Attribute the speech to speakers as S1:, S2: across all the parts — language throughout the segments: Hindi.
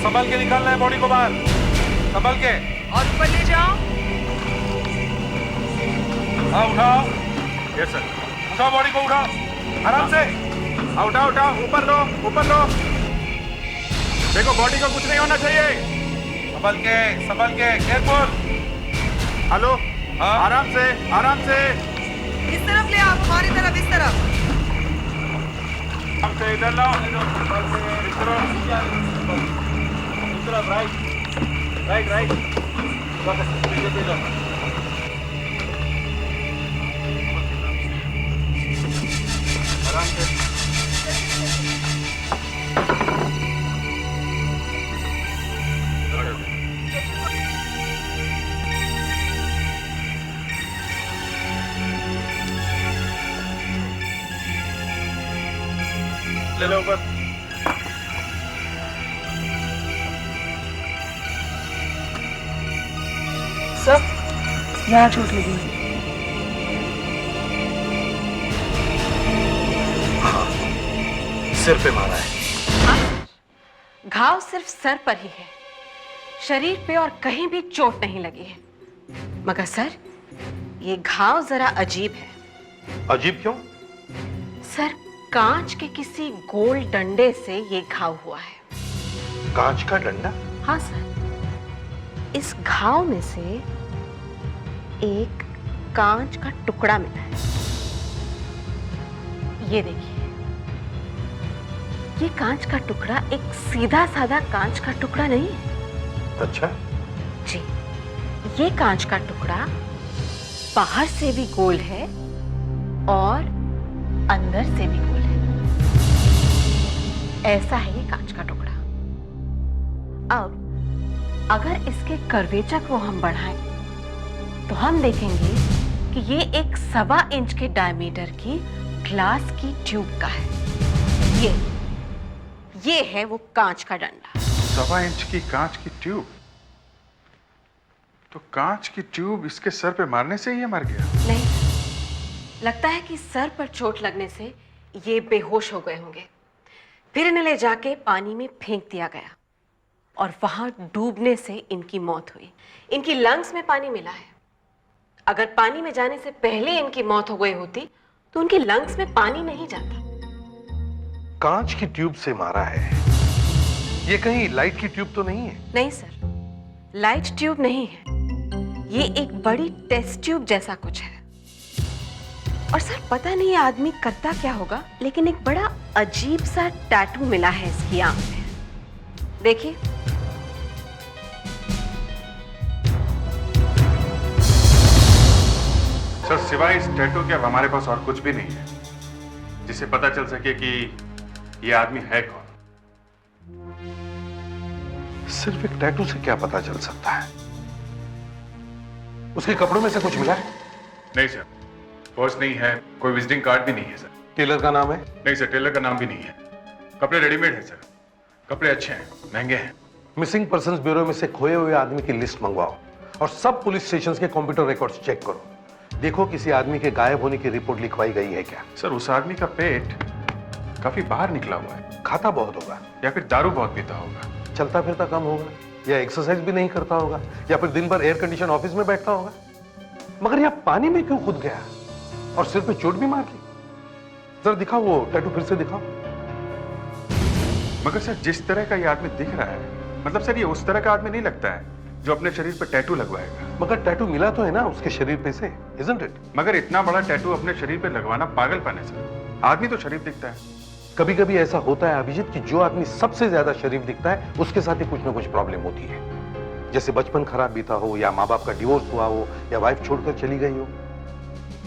S1: संभल के निकालना है बॉडी को बाहर, संभल के।
S2: और ऊपर ले जाओ।
S1: हाँ उठाओ। Yes sir. उठाओ बॉडी को, उठाओ आराम से। हाँ उठाओ उठाओ, ऊपर लो ऊपर लो। देखो बॉडी को कुछ नहीं होना चाहिए। संभल के केयरफुल। हेलो। हाँ आराम से आराम से।
S2: इस तरफ ले आओ, हमारी तरफ, इस तरफ।
S1: हमसे इधर लाओ, इस तरफ राइट राइट। आराम से। ले लो ऊपर।
S2: सर यहाँ चोट लगी।
S3: हाँ, सिर पे मारा है।
S4: हाँ, घाव सिर्फ सर पर ही है, शरीर पे और कहीं भी चोट नहीं लगी है। मगर सर, ये घाव जरा अजीब है।
S3: अजीब क्यों?
S4: सर, कांच के किसी गोल डंडे से ये घाव हुआ है।
S3: कांच का डंडा?
S4: हाँ सर, इस घाव में से एक कांच का टुकड़ा मिला है। ये देखिए, ये कांच का टुकड़ा एक सीधा साधा कांच का टुकड़ा नहीं है।
S3: अच्छा
S4: जी, ये कांच का टुकड़ा बाहर से भी गोल है और अंदर से भी गोल है। ऐसा है ये कांच का टुकड़ा। अब अगर इसके कर्वेचर को हम बढ़ाएं तो हम देखेंगे कि ये एक 1.25 इंच के डायमीटर की ग्लास की ट्यूब का है। ये है वो कांच का डंडा।
S1: 1.25 इंच की कांच की ट्यूब? तो कांच की ट्यूब इसके सर पे मारने से ही ये मर गया?
S4: नहीं, लगता है कि सर पर चोट लगने से ये बेहोश हो गए होंगे। फिर इन्हें ले जाके पानी में फेंक दिया गया और वहां डूबने से इनकी मौत हुई। इनकी लंग्स में पानी मिला है। अगर पानी में जाने से पहले इनकी मौत हो गई होती तो उनकी लंग्स में पानी नहीं जाता।
S3: कांच की ट्यूब से मारा है। ये कहीं लाइट की ट्यूब तो नहीं है?
S4: नहीं सर, लाइट ट्यूब नहीं है। ये एक बड़ी टेस्ट ट्यूब जैसा कुछ है। और सर, पता नहीं ये आदमी करता क्या होगा, लेकिन एक बड़ा अजीब सा टैटू मिला है इसकी आंख में। देखिए,
S1: सर सिवाय इस टैटू के अब हमारे पास और कुछ भी नहीं है जिससे पता चल सके कि ये आदमी है कौन।
S3: सिर्फ एक टैटू से क्या पता चल सकता है? उसके कपड़ों में से कुछ मिला है?
S1: नहीं सर, पर्स नहीं है, कोई विजिटिंग कार्ड भी नहीं है सर।
S3: टेलर का नाम है?
S1: नहीं सर, टेलर का नाम भी नहीं है। कपड़े रेडीमेड है सर, कपड़े अच्छे हैं, महंगे हैं।
S3: मिसिंग पर्संस ब्यूरो में से खोए हुए आदमी की लिस्ट मंगवाओ और सब पुलिस स्टेशंस के कंप्यूटर रिकॉर्ड्स चेक करो। देखो किसी आदमी के गायब होने की रिपोर्ट लिखवाई गई है क्या।
S1: सर उस आदमी का पेट काफी बाहर निकला हुआ है।
S3: खाता बहुत होगा
S1: या फिर दारू बहुत पीता होगा।
S3: चलता फिरता कम होगा या एक्सरसाइज भी नहीं करता होगा या फिर दिन भर एयर कंडीशन ऑफिस में बैठता होगा। मगर यह पानी में क्यों कूद गया और सिर पे चोट भी मार ली? जरा दिखाओ वो टैटू, फिर से दिखाओ।
S1: मगर सर जिस तरह का ये आदमी दिख रहा है, मतलब सर ये उस तरह का आदमी नहीं लगता है जो अपने शरीर पर टैटू लगवाएगा।
S3: मगर टैटू मिला तो है ना उसके शरीर पे से, isn't it?
S1: मगर इतना बड़ा टैटू अपने शरीर पे लगवाना पागलपन है सर। आदमी तो शरीफ दिखता है।
S3: कभी कभी ऐसा होता है अभिजीत कि जो आदमी सबसे ज्यादा शरीफ दिखता है उसके साथ ही कुछ ना कुछ प्रॉब्लम होती है। जैसे बचपन खराब बीता हो या माँ बाप का डिवोर्स हुआ हो या वाइफ छोड़कर चली गई हो,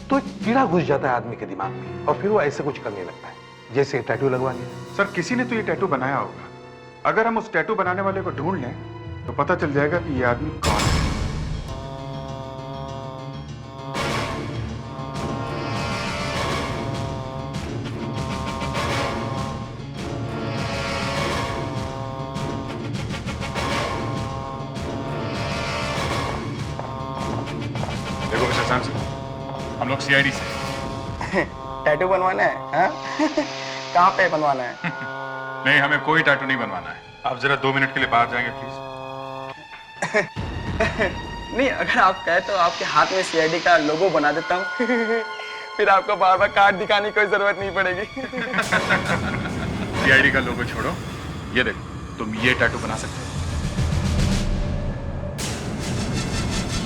S3: तो एक कीड़ा घुस जाता है आदमी के दिमाग में और फिर वो ऐसे कुछ करने लगता है, जैसे टैटू लगवा लिया।
S1: सर किसी ने तो ये टैटू बनाया होगा। अगर हम उस टैटू बनाने वाले को ढूंढ लें तो पता चल जाएगा कि ये आदमी कौन है। देखो मिस्टर सैमसन, हम लोग सीआईडी से।
S5: टैटू बनवाना है? हाँ? कहाँ पे बनवाना है?
S1: नहीं, हमें कोई टैटू नहीं बनवाना है। आप जरा 2 मिनट के लिए बाहर जाएंगे प्लीज।
S5: नहीं, अगर आप कहे तो आपके हाथ में सीआईडी का लोगो बना देता हूँ। फिर आपको बार बार कार्ड दिखाने की कोई जरूरत नहीं पड़ेगी।
S1: सीआईडी का लोगो छोड़ो, ये देखो तुम ये टैटू बना सकते हो।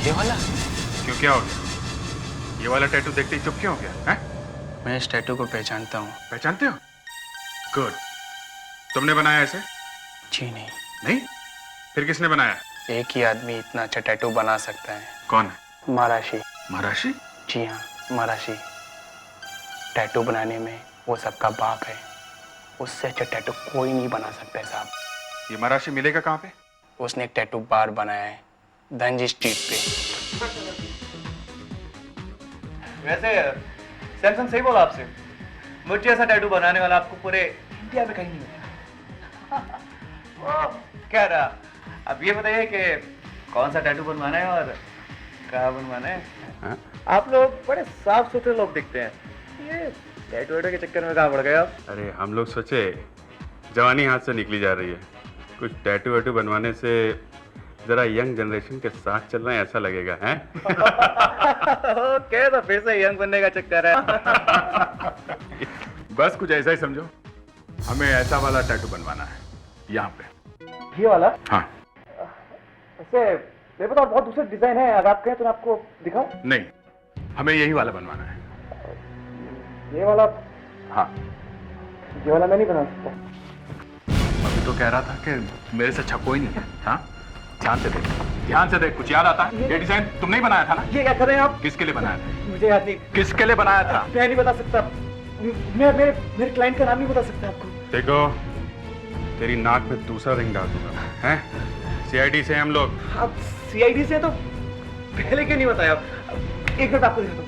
S5: ये वाला?
S1: क्यों, क्या हो गया? ये वाला टैटू देखते ही चुप क्यों हो गया हैं?
S5: मैं इस टैटू को पहचानता हूँ।
S1: पहचानते हो? गुड। तुमने बनाया ऐसे?
S5: जी नहीं।
S1: नहीं? फिर किसने बनाया?
S5: एक ही आदमी इतना अच्छा टैटू बना सकता है।
S1: कौन है?
S5: महाराशी।
S1: महाराशी?
S5: जी हाँ, महाराशी। टैटू बनाने में वो सबका बाप है। उससे अच्छा टैटू कोई नहीं बना सकता है साहब।
S1: ये महाराशी मिलेगा कहाँ पे?
S5: उसने एक टैटू बार बनाया है धनजी स्ट्रीट पे।
S6: वैसे सैमसंग सही बोला आपसे, मुझे ऐसा टैटू बनाने वाला आपको पूरे इंडिया में कहीं नहीं मिलेगा। कह रहा, अब ये बताइए कि कौन सा टैटू बनवाना है और कहाँ बनवाना है?
S1: हाँ?
S6: आप लोग बड़े साफ सुथरे लोग दिखते हैं, ये टैटू वैटू के चक्कर में कहाँ पड़ गए आप?
S1: अरे हम लोग सोचे जवानी हाथ से निकली जा रही है, कुछ टैटू वैटू बनवाने से जरा यंग जनरेशन के साथ चल रहे हैं ऐसा लगेगा हैं?
S6: ओके, तो फिर से यंग बनने का चक्कर है।
S1: बस कुछ ऐसा ही समझो, हमें ऐसा वाला टैटू बनवाना है यहाँ पे।
S6: ये वाला?
S1: हाँ।
S6: वैसे मेरे पास और बहुत दूसरे डिजाइन है, अगर आप कहें तो मैं आपको दिखाऊं?
S1: नहीं, हमें यही वाला बनवाना है।
S6: ये वाला?
S1: हाँ।
S6: ये वाला मैं नहीं बना सकता।
S1: अभी तो कह रहा था कि मेरे से अच्छा कोई नहीं है। हाँ, ध्यान से देख, ध्यान से देख, कुछ याद आता है? ये डिजाइन तुमने ही बनाया था ना?
S6: ये क्या कर रहे हैं आप?
S1: किसके लिए बनाया था?
S6: मुझे याद नहीं।
S1: किसके लिए बनाया था?
S6: मैं नहीं बता सकता। मैं मेरे क्लाइंट का नाम नहीं बता सकता आपको।
S1: देखो, तेरी नाक में दूसरा रिंग डाल दूंगा, हैं? सीआईडी से हम लोग।
S6: आप सीआईडी से तो पहले क्यों नहीं बताया? एक मिनट आपको दिखाता हूं।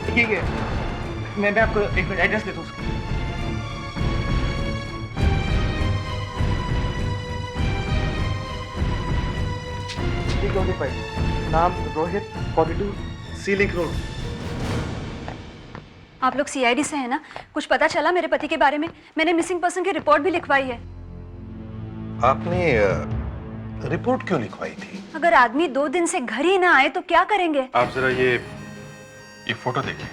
S6: ठीक है, मैं आपको एक मिनट एड्रेस देता हूँ उसका। नाम रोहित, 42 सी लिंक रोड।
S7: आप लोग सीआईडी से हैं ना? कुछ पता चला मेरे पति के बारे में? मैंने मिसिंग पर्सन की रिपोर्ट भी लिखवाई है।
S3: आपने रिपोर्ट क्यों लिखवाई थी?
S7: अगर आदमी 2 दिन से घर ही ना आए तो क्या करेंगे?
S1: आप जरा ये फोटो देखिए।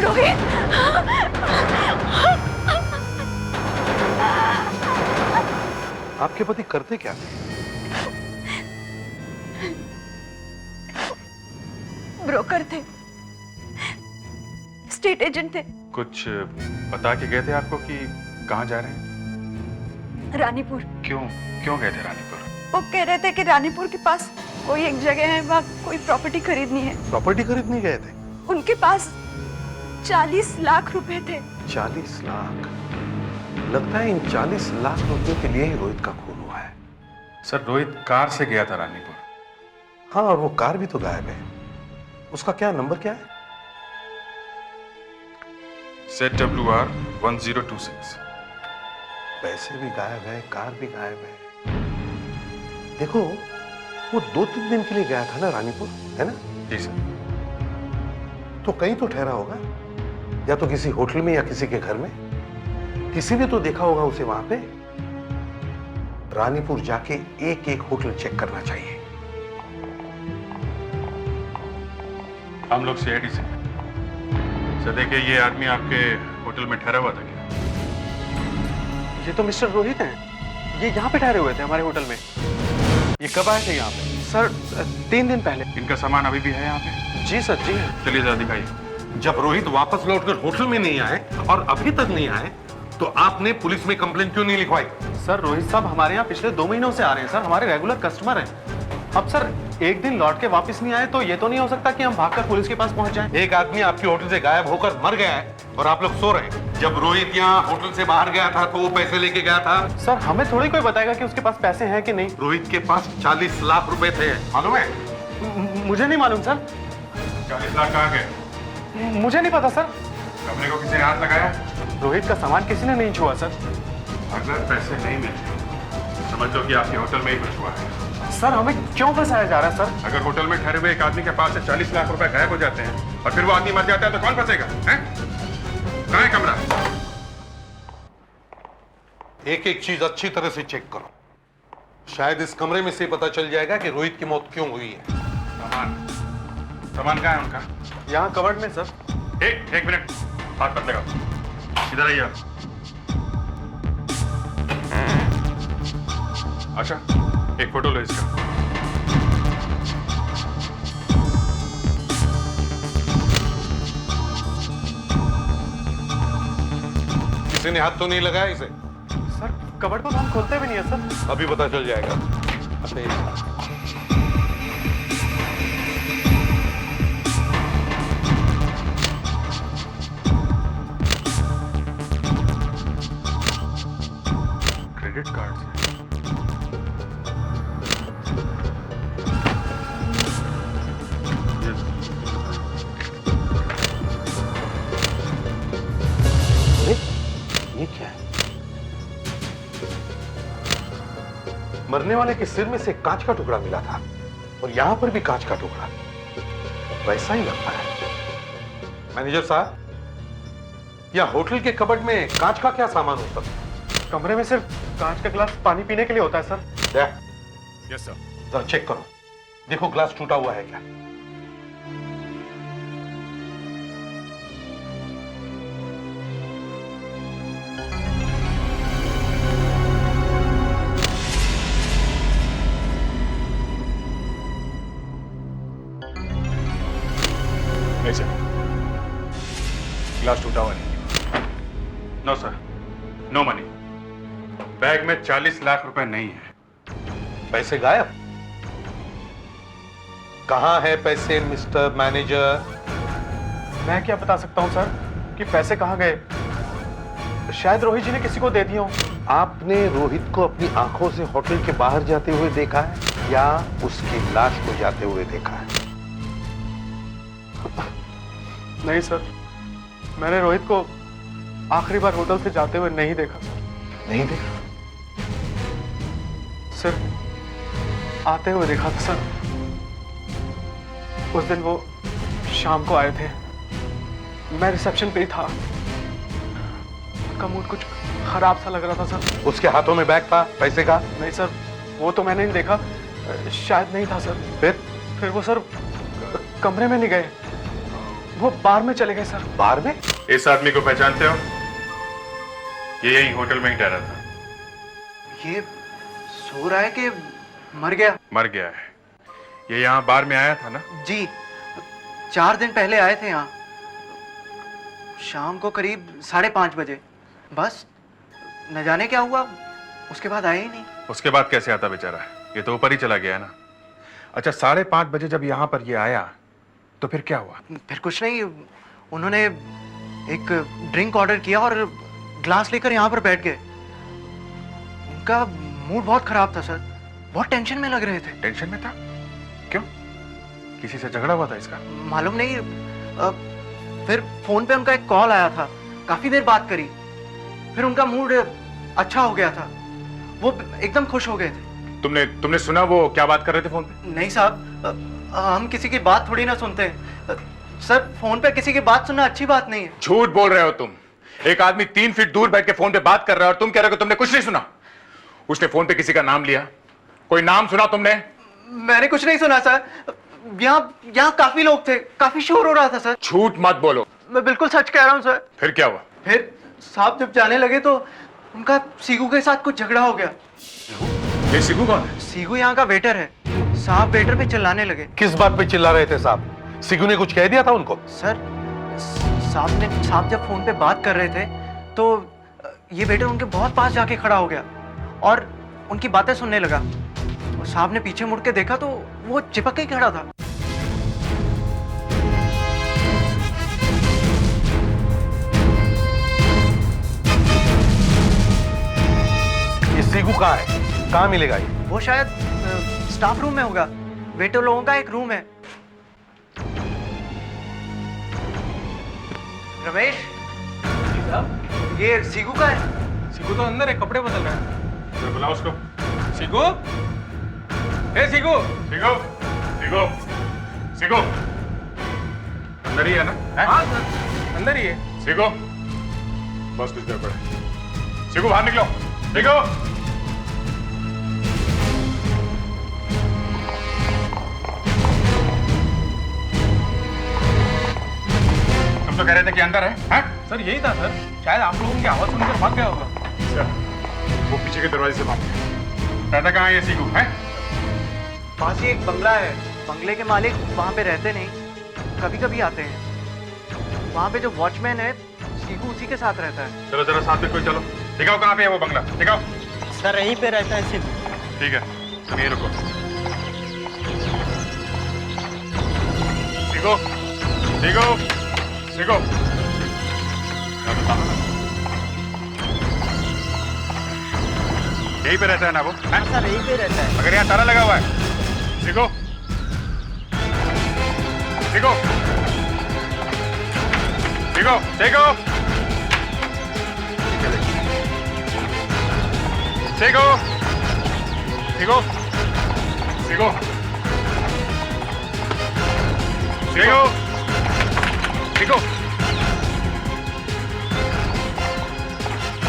S7: रोहित!
S3: आपके पति करते क्या थे?
S7: ब्रोकर थे, स्टेट एजेंट थे।
S1: कुछ बता के गए थे आपको कि कहाँ जा रहे हैं?
S7: रानीपुर।
S1: क्यों गए थे रानीपुर?
S7: वो कह रहे थे कि रानीपुर के पास कोई एक जगह है, वहाँ कोई प्रॉपर्टी खरीदनी है।
S3: प्रॉपर्टी खरीदने गए थे?
S7: उनके पास 40 लाख रुपए थे।
S3: 40 लाख? लगता है इन 40 लाख रुपए के लिए ही रोहित का खून हुआ है।
S1: सर, रोहित कार से गया था रानीपुर।
S3: हाँ, और वो कार भी तो गायब है। उसका क्या नंबर क्या है?
S1: ZWR 1026।
S3: पैसे भी गायब है, कार भी गायब है। देखो, वो 2-3 दिन के लिए गया था ना रानीपुर, है ना?
S1: जी सर।
S3: तो कहीं तो ठहरा होगा, या तो किसी होटल में या किसी के घर में। किसी ने तो देखा होगा उसे वहां पे। रानीपुर जाके एक होटल चेक करना चाहिए।
S1: हम लोग सीआईडी से। सर देखिए, ये आदमी आपके होटल में ठहरा हुआ था क्या?
S6: ये तो मिस्टर रोहित हैं। ये यहाँ पे ठहरे हुए थे हमारे होटल में। ये कब आए थे यहाँ पे? सर 3 दिन पहले।
S1: इनका सामान अभी भी है यहाँ पे?
S6: जी सर, जी।
S1: चलिए जरा दिखाइए।
S3: जब रोहित वापस लौटकर होटल में नहीं आए और अभी तक नहीं आए, तो आपने पुलिस में कंप्लेंट क्यों नहीं लिखवाई?
S6: सर रोहित साहब हमारे यहाँ पिछले 2 महीनों से आ रहे हैं सर, हमारे रेगुलर कस्टमर हैं। अब सर एक दिन लौट के वापस नहीं आए तो ये तो नहीं हो सकता कि हम भागकर पुलिस के पास पहुंच जाएं।
S3: एक आदमी आपके होटल से गायब होकर मर गया है और आप लोग सो रहे हैं। जब रोहित यहाँ होटल से बाहर गया था तो वो पैसे लेके गया था।
S6: सर हमें थोड़ी कोई बताएगा कि उसके पास पैसे हैं कि नहीं।
S3: रोहित के पास 40 लाख रुपए थे, मालूम है?
S6: मुझे नहीं मालूम सर।
S1: 40 लाख कहाँ गए?
S6: मुझे नहीं पता सर।
S1: कमरे को किसी ने हाथ लगाया?
S6: रोहित का सामान किसी ने नहीं छुआ सर।
S1: अगर पैसे नहीं मिले समझ लो कि आपके होटल में ही कुछ हुआ है।
S6: सर हमें क्यों फंसाया जा रहा है सर?
S1: अगर होटल में ठहरे हुए एक आदमी के पास से 40 लाख रुपए गायब हो जाते हैं और फिर वो आदमी मर जाता है तो कौन फंसेगा? हैं? कहाँ है कमरा?
S3: एक एक चीज अच्छी तरह से चेक करो। शायद इस कमरे में से पता चल जाएगा कि रोहित की मौत क्यों हुई है।
S1: सामान कहाँ है उनका?
S6: यहाँ कवर्ड में सर।
S1: एक मिनट, हाथ मत लगाओ, इधर आइए आप। अच्छा, एक फोटो लो इसका।
S3: किसी ने हाथ तो नहीं लगाया इसे?
S6: सर कवर्ड को तो हम खोलते भी नहीं है सर।
S3: अभी पता चल जाएगा। अच्छा ये
S1: क्रेडिट कार्ड से
S3: ये क्या है? मरने वाले के सिर में से कांच का टुकड़ा मिला था और यहां पर भी कांच का टुकड़ा। वैसा ही लगता है। मैनेजर साहब, या होटल के कबर्ड में कांच का क्या सामान होता था?
S6: कमरे में सिर्फ कांच का गिलास पानी पीने के लिए होता है सर।
S1: Yes sir.
S3: जरा चेक करो, देखो ग्लास टूटा हुआ है क्या?
S1: नहीं सर, ग्लास टूटा हुआ नहीं। No sir, no money. Bag में 40 लाख रुपए नहीं है।
S3: पैसे गायब? कहां है पैसे मिस्टर मैनेजर?
S6: मैं क्या बता सकता हूँ सर कि पैसे कहाँ गए। शायद रोहित जी ने किसी को दे दिया हो।
S3: आपने रोहित को अपनी आंखों से होटल के बाहर जाते हुए देखा है या उसकी लाश को जाते हुए देखा है?
S6: नहीं सर, मैंने रोहित को आखिरी बार होटल से जाते हुए नहीं देखा।
S3: नहीं देखा?
S6: सिर्फ आते हुए देखा था सर। उस दिन वो शाम को आए थे, मैं रिसेप्शन पे ही था। उनका मूड कुछ खराब सा लग रहा था सर।
S3: उसके हाथों में बैग था पैसे का?
S6: नहीं सर, वो तो मैंने नहीं देखा, शायद नहीं था सर। फिर वो सर कमरे में नहीं गए, वो बार में चले गए सर।
S3: बार में?
S1: इस आदमी को पहचानते हो? ये यही होटल में ही ठहरा था।
S8: ये सो रहा है कि मर गया?
S1: मर गया है। ये यहाँ बार में आया था ना?
S8: जी, 4 दिन पहले आए थे यहाँ, शाम को करीब 5:30 बजे। बस न जाने क्या हुआ, उसके बाद आए ही नहीं।
S1: उसके बाद कैसे आता बेचारा? ये तो ऊपर ही चला गया ना। अच्छा, 5:30 बजे जब यहाँ पर ये आया तो फिर क्या हुआ?
S8: फिर कुछ नहीं, उन्होंने एक ड्रिंक ऑर्डर किया और ग्लास लेकर यहाँ पर बैठ गए। उनका मूड बहुत खराब था सर, बहुत टेंशन में लग रहे थे।
S1: टेंशन में था? क्यों? किसी से झगड़ा हुआ था इसका?
S8: मालूम नहीं। फिर फोन पे उनका एक कॉल आया था, काफी देर बात करी, फिर उनका मूड अच्छा हो गया था, वो एकदम खुश हो गए थे।
S1: तुमने सुना वो क्या बात कर रहे थे फोन पे?
S8: नहीं साहब, हम किसी की बात थोड़ी ना सुनते हैं सर। फोन पे किसी की बात सुनना अच्छी बात नहीं है।
S1: झूठ बोल रहे हो तुम। एक आदमी 3 फीट दूर बैठ के फोन पे बात कर रहा है और तुम कह रहे हो कि तुमने कुछ नहीं सुना। उसने फोन पे किसी का नाम लिया, कोई नाम सुना तुमने?
S8: मैंने कुछ नहीं सुना सर। यहाँ काफी लोग थे, काफी शोर हो रहा था सर।
S1: झूठ मत बोलो।
S8: मैं बिल्कुल सच कह रहा हूँ सर।
S1: फिर क्या हुआ?
S8: फिर साहब जब जाने लगे तो उनका सीगू के साथ कुछ झगड़ा हो गया।
S1: ये सीगू कौन है?
S8: सीगू यहाँ का वेटर है। साहब वेटर पे चिल्लाने लगे।
S3: किस बात पे चिल्ला रहे थे साहब? सिगू ने कुछ कह दिया था उनको?
S8: सर साहब जब फोन पे बात कर रहे थे तो ये वेटर उनके बहुत पास जाके खड़ा हो गया और उनकी बातें सुनने लगा। और साहब ने पीछे मुड़ के देखा तो वो चिपक के खड़ा था।
S3: ये सिगू कहाँ है? कहाँ मिलेगा ये?
S8: वो शायद स्टाफ रूम में होगा। वेटर लोगों का एक रूम है। रमेश, ये सीगू का है।
S6: सीगू तो अंदर है, कपड़े बदल रहा है।
S1: बुलाओ उसको।
S6: सीगू,
S1: ए सीगो सीगो सीगो सीगो अंदर ही है ना? हाँ सर अंदर ही है। सीगो बस कुछ गड़बड़ है। सीगो बाहर निकलो। सीगो तुम तो कह रहे थे कि अंदर है? हाँ?
S6: सर यही था सर, शायद आप लोगों की आवाज सुनकर भाग गया होगा।
S1: सर वो पीछे के दरवाजे से भाग गया। रहता कहाँ है ये सीगो? है
S8: पास ही एक बंगला है, बंगले के मालिक वहाँ पे रहते नहीं, कभी कभी आते हैं। वहाँ पे जो वॉचमैन है सीगू उसी के साथ रहता है।
S1: चलो जरा साथ में कोई चलो, दिखाओ कहाँ पे है वो बंगला, दिखाओ।
S8: सर यहीं पे रहता है सीगू।
S1: ठीक है तुम ये रुको। सीगो सीगो सीगो यहीं पे रहता है ना वो?
S8: सर यहीं पे रहता है।
S1: मगर यहाँ ताला लगा हुआ है। सीगो सीगो सीगो सीगो सीगो सीगो सीगो सीगो सीगो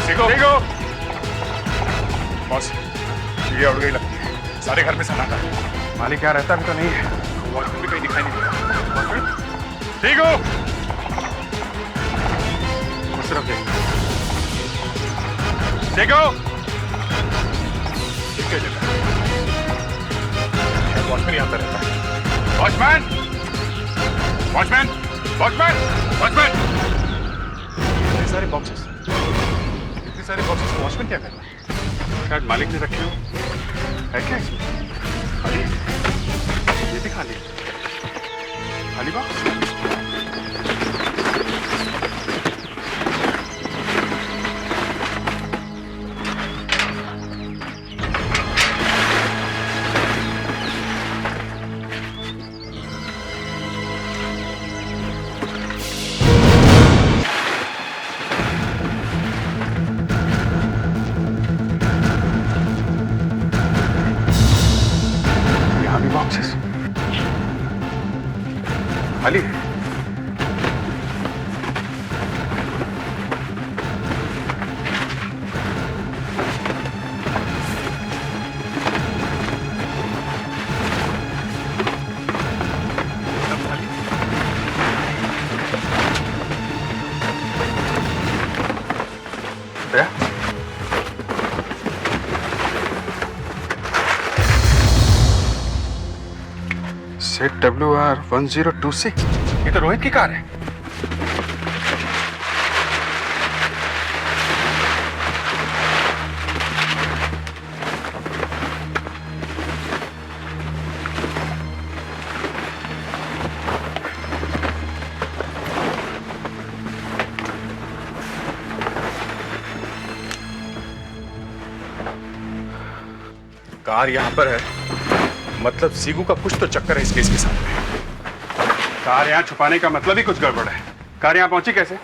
S1: सीगो सीगो बॉस ये उड़ गई लगती है। सारे घर में सन्नाटा है। मालिक क्या रहता भी तो नहीं है। वॉचमैन भी कहीं दिखाई नहीं देता। वॉचमैन ठीक हो? उस तरफ देखो। देखो ठीक है वॉचमैन यहाँ पर रहता है। वॉचमैन वॉचमैन वॉचमैन वॉचमैन इतने सारे बॉक्सेस वॉचमैन क्या कर रहा है? शायद मालिक ने रखे हो। है क्या इसमें? खाली ये भी खाली खाली बॉक्स। खाली सेट WR1026। ये तो रोहित की कार है। कार यहां पर है, मतलब सीगू का कुछ तो चक्कर है इस केस के साथ में। कार यहाँ छुपाने का मतलब ही कुछ गड़बड़ है। कार यहाँ पहुंची कैसे?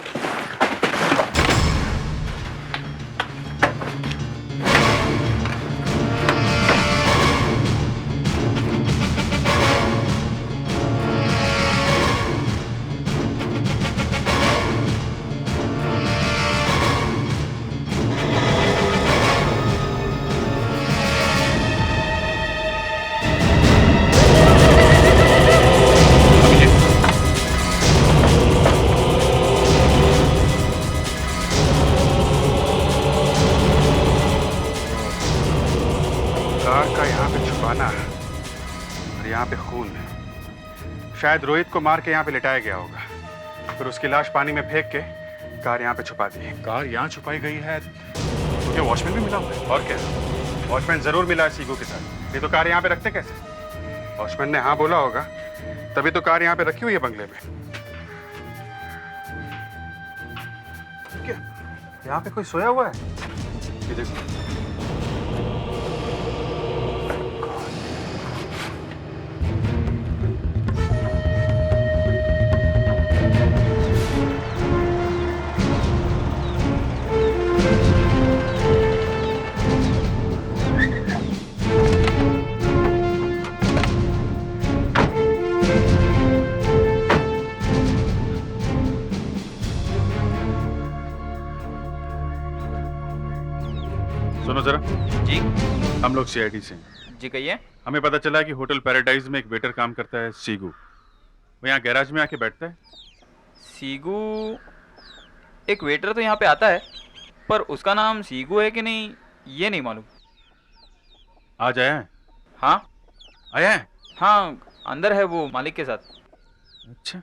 S1: और यहाँ पे खून। शायद रोहित को मार के यहाँ पे लिटाया गया होगा, फिर उसकी लाश पानी में फेंक के कार यहाँ पे छुपा दी। कार यहाँ छुपाई गई है तो क्या वॉचमैन भी मिला हुआ है? और क्या, वॉचमैन जरूर मिला है सीगू के साथ। ये तो कार यहाँ पे रखते कैसे? वॉचमैन ने हाँ बोला होगा, तभी तो कार यहाँ पे रखी हुई है बंगले में। क्या यहाँ पे कोई सोया हुआ है? ये देखो, सुनो जरा,
S9: जी
S1: हम लोग सीआईडी से हैं।
S9: जी कहिए।
S1: हमें पता चला है कि होटल पैराडाइज में एक वेटर काम करता है, सीगू। वो यहाँ गैराज में आके बैठता है।
S9: सीगू? एक वेटर तो यहाँ पे आता है, पर उसका नाम सीगू है कि नहीं ये नहीं मालूम।
S1: आज आया है?
S9: हाँ
S1: आया है?
S9: हाँ, अंदर है वो मालिक के साथ।
S1: अच्छा।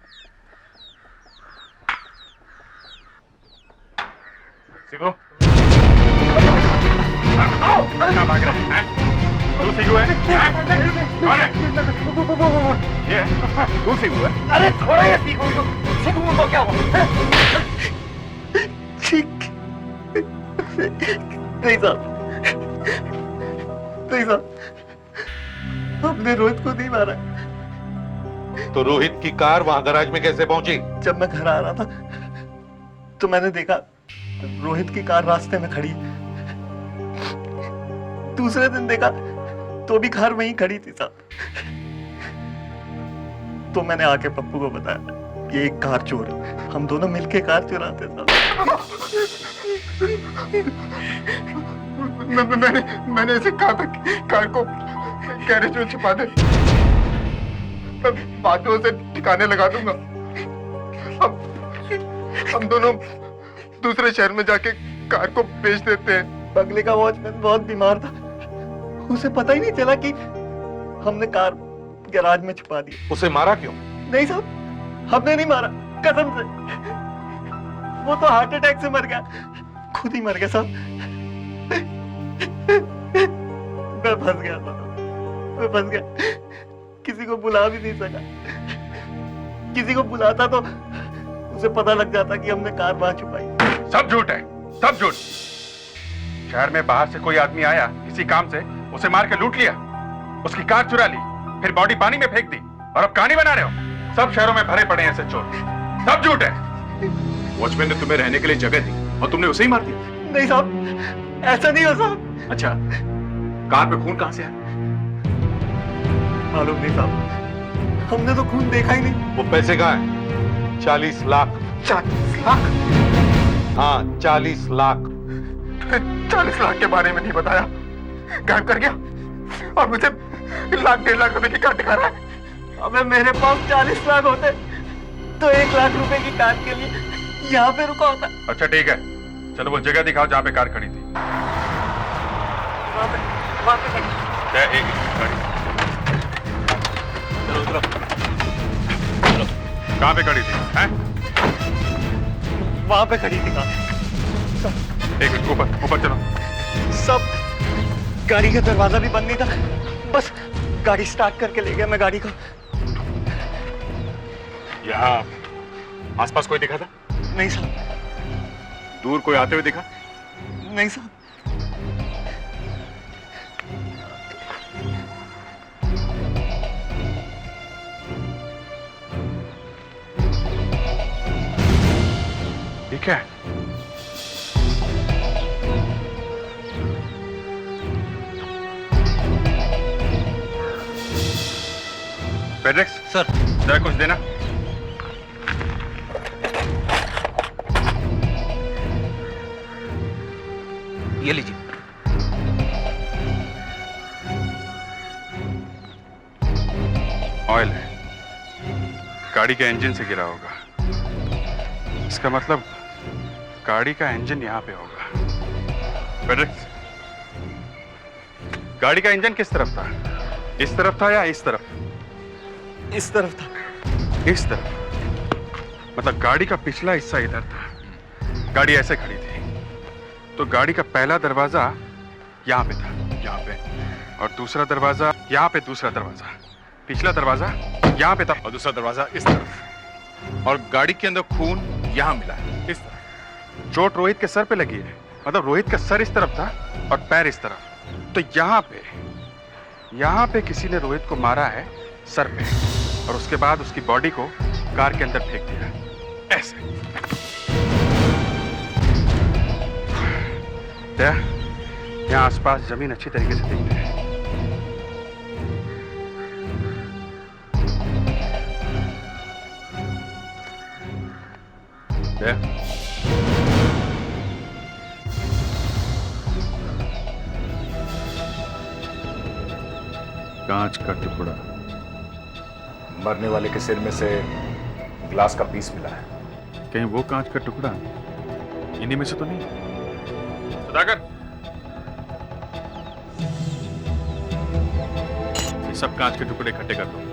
S1: सीगू, कहाँ भाग रहे हैं? तू सीगू है? कौन है? ये तू सीगू है?
S8: अरे छोड़ो ये सीगू को। सीगू को क्या हुआ? नहीं साहब, नहीं साहब, हमने रोहित को नहीं मारा।
S3: तो रोहित की कार वहां गैराज में कैसे पहुंची?
S8: जब मैं घर आ रहा था तो मैंने देखा रोहित की कार रास्ते में खड़ी है। दूसरे दिन देखा तो भी कार वहीं खड़ी थी साहब। तो मैंने आके पप्पू को बताया ये एक कार चोर है, हम दोनों मिलके कार चुराते साहब।
S1: मैंने ऐसे कहा था कि कार को गैरेज में छुपा दे, मैं बाद में उसे ठिकाने लगा दूंगा। हम दोनों दूसरे शहर में जाके कार को बेच देते हैं।
S8: बगले का वॉचमैन बहुत बीमार था, उसे पता ही नहीं चला कि हमने कार गैराज में छुपा दी।
S3: उसे मारा क्यों?
S8: नहीं साहब, हमने नहीं मारा, कसम से। वो तो हार्ट अटैक से मर गया, खुद ही मर गया साहब। मैं फंस गया साहब, मैं फंस गया। किसी को बुला भी नहीं सका। किसी को बुलाता तो उसे पता लग जाता कि हमने कार वहां छुपाई।
S1: सब झूठ है, सब झूठ। शहर में बाहर से कोई आदमी आया किसी काम से, उसे मार के लूट लिया, उसकी कार चुरा ली, फिर बॉडी पानी में फेंक दी, और अब कहानी बना रहे हो। सब शहरों में भरे पड़े हैं ऐसे चोर। सब झूठ है। वॉचमैन ने तुम्हें रहने के लिए जगह दी और तुमने उसे ही मार दिया।
S8: नहीं साहब, ऐसा नहीं हो साहब।
S1: अच्छा, कार पे खून कहां से आया?
S8: मालूम नहीं साहब, हमने तो खून देखा ही नहीं।
S3: वो पैसे कहाँ हैं? 40 लाख।
S8: 40 लाख?
S3: हाँ, 40 लाख।
S1: 40 लाख के बारे में नहीं बताया, गायब कर गया, और मुझे 1-1.5 लाख रुपए की कार दिखा रहा है।
S8: अबे मेरे पास 40 लाख होते तो 1 लाख रुपए की कार के लिए यहाँ पे रुका होता।
S1: अच्छा ठीक है, चलो वो जगह दिखाओ जहाँ पे कार खड़ी थी।
S8: वहाँ पे खड़ी।
S1: एक गाड़ी, चलो उतरो। चलो, कहाँ पे खड़ी थी? हैं?
S8: वहाँ पे खड़ी थी कार।
S1: एक मिनट, ऊपर चलो।
S8: सब गाड़ी का दरवाजा भी बंद नहीं था, बस गाड़ी स्टार्ट करके ले गया मैं गाड़ी को।
S1: यहाँ आसपास कोई दिखा था?
S8: नहीं साहब।
S1: दूर कोई आते हुए दिखा?
S8: नहीं साहब।
S1: ठीक है। पेड्रिक्स
S6: सर,
S1: जरा कुछ देना।
S6: ये लीजिए।
S1: ऑयल है, गाड़ी के इंजन से गिरा होगा। इसका मतलब गाड़ी का इंजन यहाँ पे होगा। पेड्रिक्स, गाड़ी का इंजन किस तरफ था? इस तरफ था या इस तरफ?
S8: इस तरफ था।
S1: इस तरफ, मतलब गाड़ी का पिछला हिस्सा इधर था, गाड़ी ऐसे खड़ी थी, तो गाड़ी का पहला दरवाजा यहाँ पे था, यहाँ पे, और दूसरा दरवाजा यहाँ पे, दूसरा दरवाजा, पिछला दरवाजा यहाँ पे था और दूसरा दरवाजा इस तरफ, और गाड़ी के अंदर खून यहाँ मिला है, इस तरफ। चोट रोहित के सर पे लगी है, मतलब रोहित का सर इस तरफ था और पैर इस तरफ, तो यहाँ पे किसी ने रोहित को मारा है सर पे, और उसके बाद उसकी बॉडी को कार के अंदर फेंक दिया ऐसे। यहाँ आसपास जमीन अच्छी तरीके से दिखती है। कांच का टुकड़ा।
S10: मरने वाले के सिर में से ग्लास का पीस मिला है।
S1: कहीं वो कांच का टुकड़ा इन्हीं में से तो नहीं? सुधाकर, ये सब कांच के टुकड़े इकट्ठे कर दो।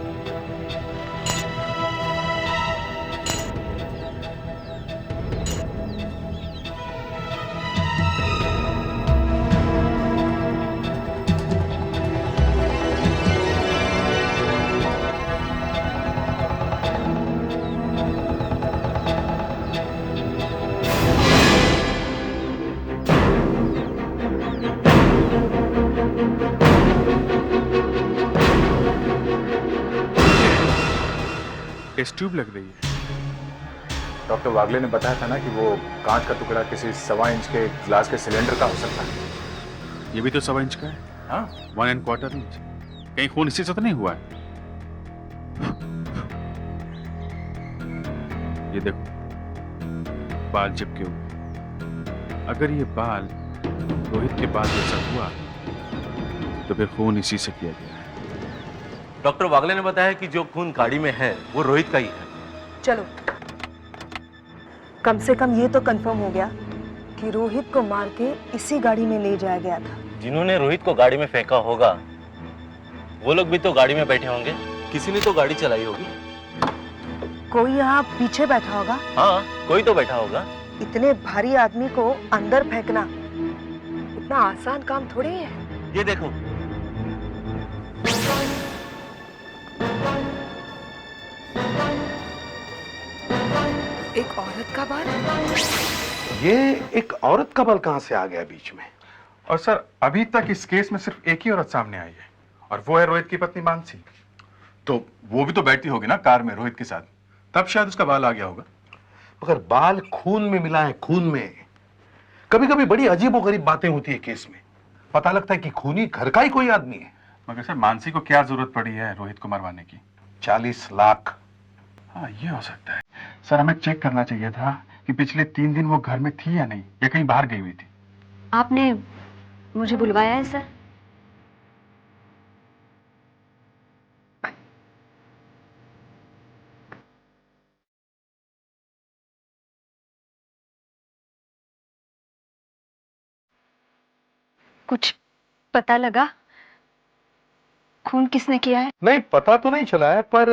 S1: टेस्ट ट्यूब लग रही है।
S10: डॉक्टर वागले ने बताया था ना कि वो कांच का टुकड़ा किसी 1.25 इंच के ग्लास के सिलेंडर का हो सकता है।
S1: ये भी तो 1.25 इंच का है।
S10: हाँ,
S1: 1¼ इंच। कहीं खून इसी से तो नहीं हुआ है? ये देखो, बाल चिपके हुए। अगर ये बाल रोहित के बाल जैसा हुआ तो फिर खून इसी से किया गया है।
S6: डॉक्टर वागले ने बताया कि जो खून गाड़ी में है वो रोहित का ही है।
S2: चलो, कम से कम ये तो कंफर्म हो गया कि रोहित को मार के इसी गाड़ी में ले जाया गया था।
S6: जिन्होंने रोहित को गाड़ी में फेंका होगा वो लोग भी तो गाड़ी में बैठे होंगे। किसी ने तो गाड़ी चलाई होगी।
S2: कोई यहाँ पीछे बैठा होगा।
S6: हाँ, कोई तो बैठा होगा।
S2: इतने भारी आदमी को अंदर फेंकना इतना आसान काम थोड़ी है।
S6: ये देखो,
S2: एक औरत का बाल।
S3: ये एक औरत का बाल कहां से आ गया बीच में?
S1: और सर, अभी तक इस केस में सिर्फ एक ही औरत सामने आई है, और वो है रोहित की पत्नी मानसी। तो वो भी तो बैठती होगी ना कार में रोहित के साथ, तब शायद उसका बाल आ गया होगा।
S3: मगर बाल खून में मिला है, खून में। कभी कभी बड़ी अजीबोगरीब बातें होती है केस में। पता लगता है कि खूनी घर का ही कोई आदमी है।
S1: मगर सर, मानसी को क्या जरूरत पड़ी है रोहित को मरवाने की?
S3: 40 लाख।
S1: हाँ, ये हो सकता है। सर, हमें चेक करना चाहिए था कि पिछले 3 दिन वो घर में थी या नहीं, या कहीं बाहर गई हुई थी।
S7: आपने मुझे बुलवाया है सर? कुछ पता लगा खून किसने किया है?
S3: नहीं, पता तो नहीं चला है, पर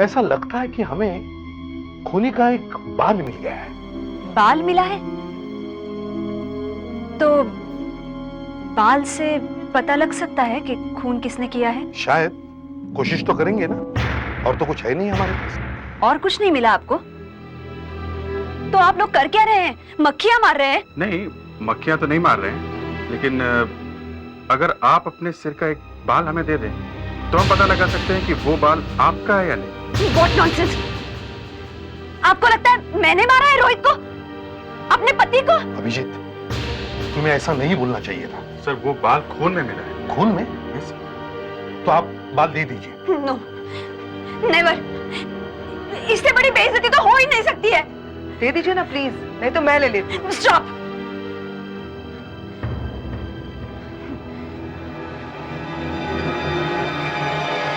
S3: ऐसा लगता है कि हमें खूनी का एक बाल मिल गया है।
S7: बाल मिला है? तो बाल से पता लग सकता है कि खून किसने किया है?
S3: शायद। कोशिश तो करेंगे ना, और तो कुछ है नहीं हमारे पास।
S7: और कुछ नहीं मिला आपको? तो आप लोग कर क्या रहे हैं? मक्खियां मार रहे हैं?
S1: नहीं, मक्खियां तो नहीं मार रहे हैं, लेकिन अगर आप अपने सिर का एक बाल हमें दे दें तो हम पता लगा सकते हैं कि वो बाल आपका है या नहीं।
S7: What nonsense! आपको लगता है मैंने मारा है रोहित को, अपने पति को?
S3: अभिजीत, तुम्हें ऐसा नहीं बोलना चाहिए था।
S1: सर, वो बाल खून में मिला है।
S3: खून में?
S1: Yes.
S3: तो आप बाल दे दीजिए।
S7: No, never. इससे बड़ी बेइज्जती तो हो ही नहीं सकती है।
S2: दे दीजिए ना प्लीज, नहीं तो मैं ले लेती हूँ।
S7: स्टॉप।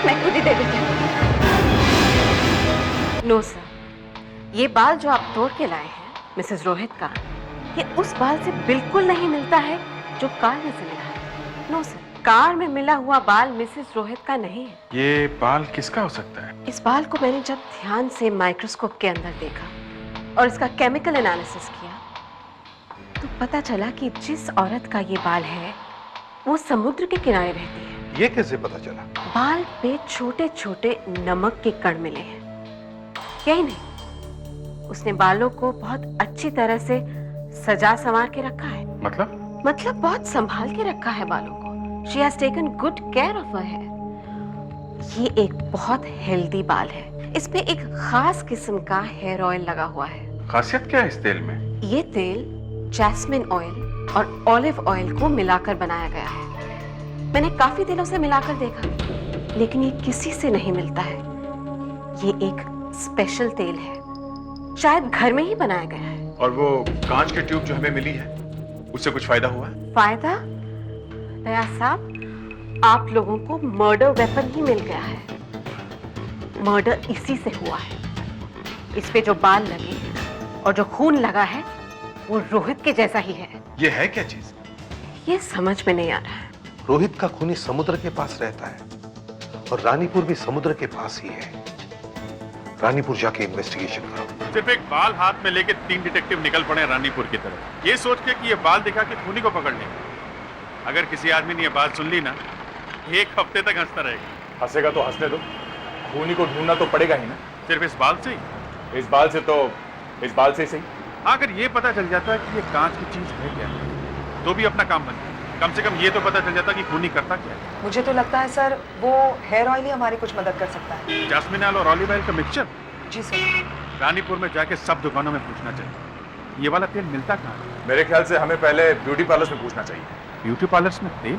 S7: मैं खुद ही दे देती हूँ।
S4: नो सर, ये बाल जो आप तोड़ के लाए हैं मिसेस रोहित का, ये उस बाल से बिल्कुल नहीं मिलता है जो कार में से मिला है। नो सर, कार में मिला हुआ बाल मिसेस रोहित का नहीं है।
S1: ये बाल किसका हो सकता है?
S4: इस बाल को मैंने जब ध्यान से माइक्रोस्कोप के अंदर देखा और इसका केमिकल एनालिसिस किया तो पता चला कि जिस औरत का ये बाल है वो समुद्र के किनारे रहती है।
S3: ये कैसे पता चला?
S4: बाल पे छोटे छोटे नमक के कण मिले हैं। यही नहीं, उसने बालों को बहुत अच्छी तरह से सजा संवार के रखा है। मतलब बहुत संभाल के रखा है बालों को। She has taken good care of her hair. ये एक बहुत हेल्दी बाल है। इस पे एक खास किस्म का हेयर ऑयल लगा हुआ है।
S1: खासियत क्या है इस तेल में?
S4: ये तेल जैस्मिन ऑयल और ऑलिव ऑयल को मिलाकर बनाया गया है। मैंने काफी तेलों से मिलाकर देखा, लेकिन ये किसी से नहीं मिलता है। ये एक स्पेशल तेल है, शायद घर में ही बनाया गया है।
S1: और वो कांच की ट्यूब जो हमें मिली है, उससे कुछ फायदा हुआ है?
S4: फायदा? दया साहब, आप लोगों को मर्डर वेपन ही मिल गया है। मर्डर इसी से हुआ है। इस पे जो बाल लगे और जो खून लगा है वो रोहित के जैसा ही है।
S3: ये है क्या चीज?
S4: ये समझ में नहीं आ रहा है।
S3: रोहित का खूनी समुद्र के पास रहता है और रानीपुर भी समुद्र के पास ही है। रानीपुर जाके इन्वेस्टिगेशन करो।
S1: सिर्फ एक बाल हाथ में लेके 3 डिटेक्टिव निकल पड़े रानीपुर की तरफ, ये सोच के कि ये बाल दिखा के खूनी को पकड़ लेंगे। अगर किसी आदमी ने ये बात सुन ली ना, 1 हफ्ते तक हंसता रहेगा।
S10: हंसेगा तो हंसने दो, खूनी को ढूंढना तो पड़ेगा ही ना।
S1: सिर्फ इस बाल से ही?
S10: इस बाल से ही सही।
S1: अगर ये पता चल जाता है कि ये कांच की चीज है क्या, तो भी अपना काम बन गया। कम से कम ये तो पता चल जाता कि खूनी करता क्या है।
S2: मुझे तो लगता है सर वो हेयर ऑयल ही हमारी कुछ मदद कर सकता है।
S1: जैस्मिन ऑयल और ऑलिव ऑयल का मिक्सचर?
S2: जी सर।
S1: रानीपुर में जाके सब दुकानों में पूछना चाहिए ये वाला तेल मिलता कहाँ है।
S10: मेरे ख्याल से हमें पहले ब्यूटी पार्लर्स में पूछना चाहिए।
S1: ब्यूटी पार्लर्स में तेल?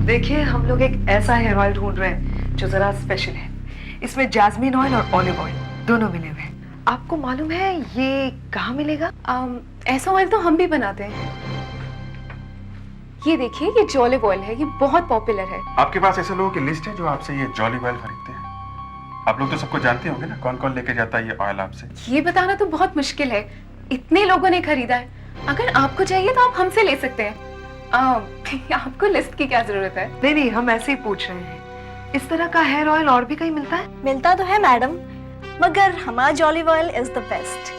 S2: देखिए हम लोग एक ऐसा हेयर ऑयल ढूंढ रहे हैं जो जरा स्पेशल है। इसमें जैस्मिन ऑयल और ऑलिव ऑयल दोनों मिले हुए हैं। आपको मालूम है ये कहाँ मिलेगा?
S11: ऐसा ऑयल तो हम भी बनाते हैं। ये देखिए, ये जॉलिव ऑयल है, ये बहुत पॉपुलर है।
S1: आपके पास ऐसे लोगों की लिस्ट है जो आपसे ये जॉली ऑयल खरीदते हैं? आप लोग तो सबको जानते होंगे ना, कौन कौन लेके जाता है ये ऑयल आपसे?
S11: ये बताना तो बहुत मुश्किल है, इतने लोगों ने खरीदा है। अगर आपको चाहिए तो आप हमसे ले सकते हैं। आपको लिस्ट की क्या जरूरत है?
S2: नहीं, हम ऐसे ही पूछ रहे हैं। इस तरह का हेयर ऑयल और भी कहीं मिलता है?
S7: मिलता तो है मैडम, मगर हमारा जॉलिव ऑयल इज द बेस्ट,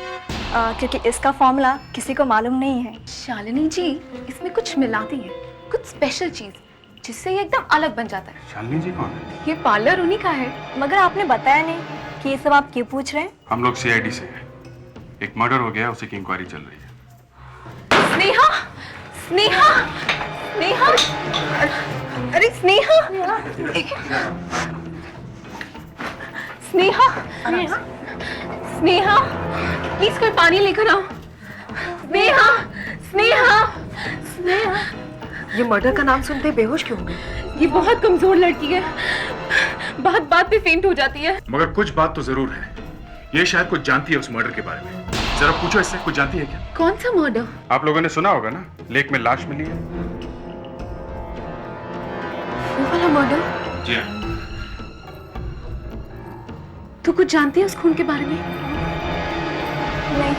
S7: क्योंकि इसका फॉर्मूला किसी को मालूम नहीं है।
S11: शालिनी जी, इसमें कुछ मिलाती है, कुछ स्पेशल चीज, जिससे ये एकदम अलग बन जाता है।
S1: शालिनी जी कौन है?
S11: ये पार्लर उन्हीं का है।
S7: मगर आपने बताया नहीं कि ये सब आप क्यों पूछ रहे हैं?
S1: हम लोग CID से हैं। एक मर्डर हो गया, उसी की इंक्वायरी चल रही है।
S11: स्नेहा, स्नेहा, स्नेहा, अरे स्नेहा, स्नेहा, स्नेहा, प्लीज कोई पानी लेकर आओ। स्नेहा, स्नेहा, स्नेहा।
S2: ये मर्डर का नाम सुनते बेहोश क्यों हो गए?
S11: ये बहुत कमजोर लड़की है, बात बात पे फेंट हो जाती है।
S1: मगर कुछ बात तो जरूर है, ये शायद कुछ जानती है उस मर्डर के बारे में। जरा पूछो इससे, कुछ जानती है क्या?
S11: कौन सा मर्डर?
S1: आप लोगों ने सुना होगा ना, लेक में लाश मिली है।
S11: वो वाला मर्डर?
S1: जी हाँ।
S11: तू कुछ जानती है उस खून के बारे में?
S7: नहीं।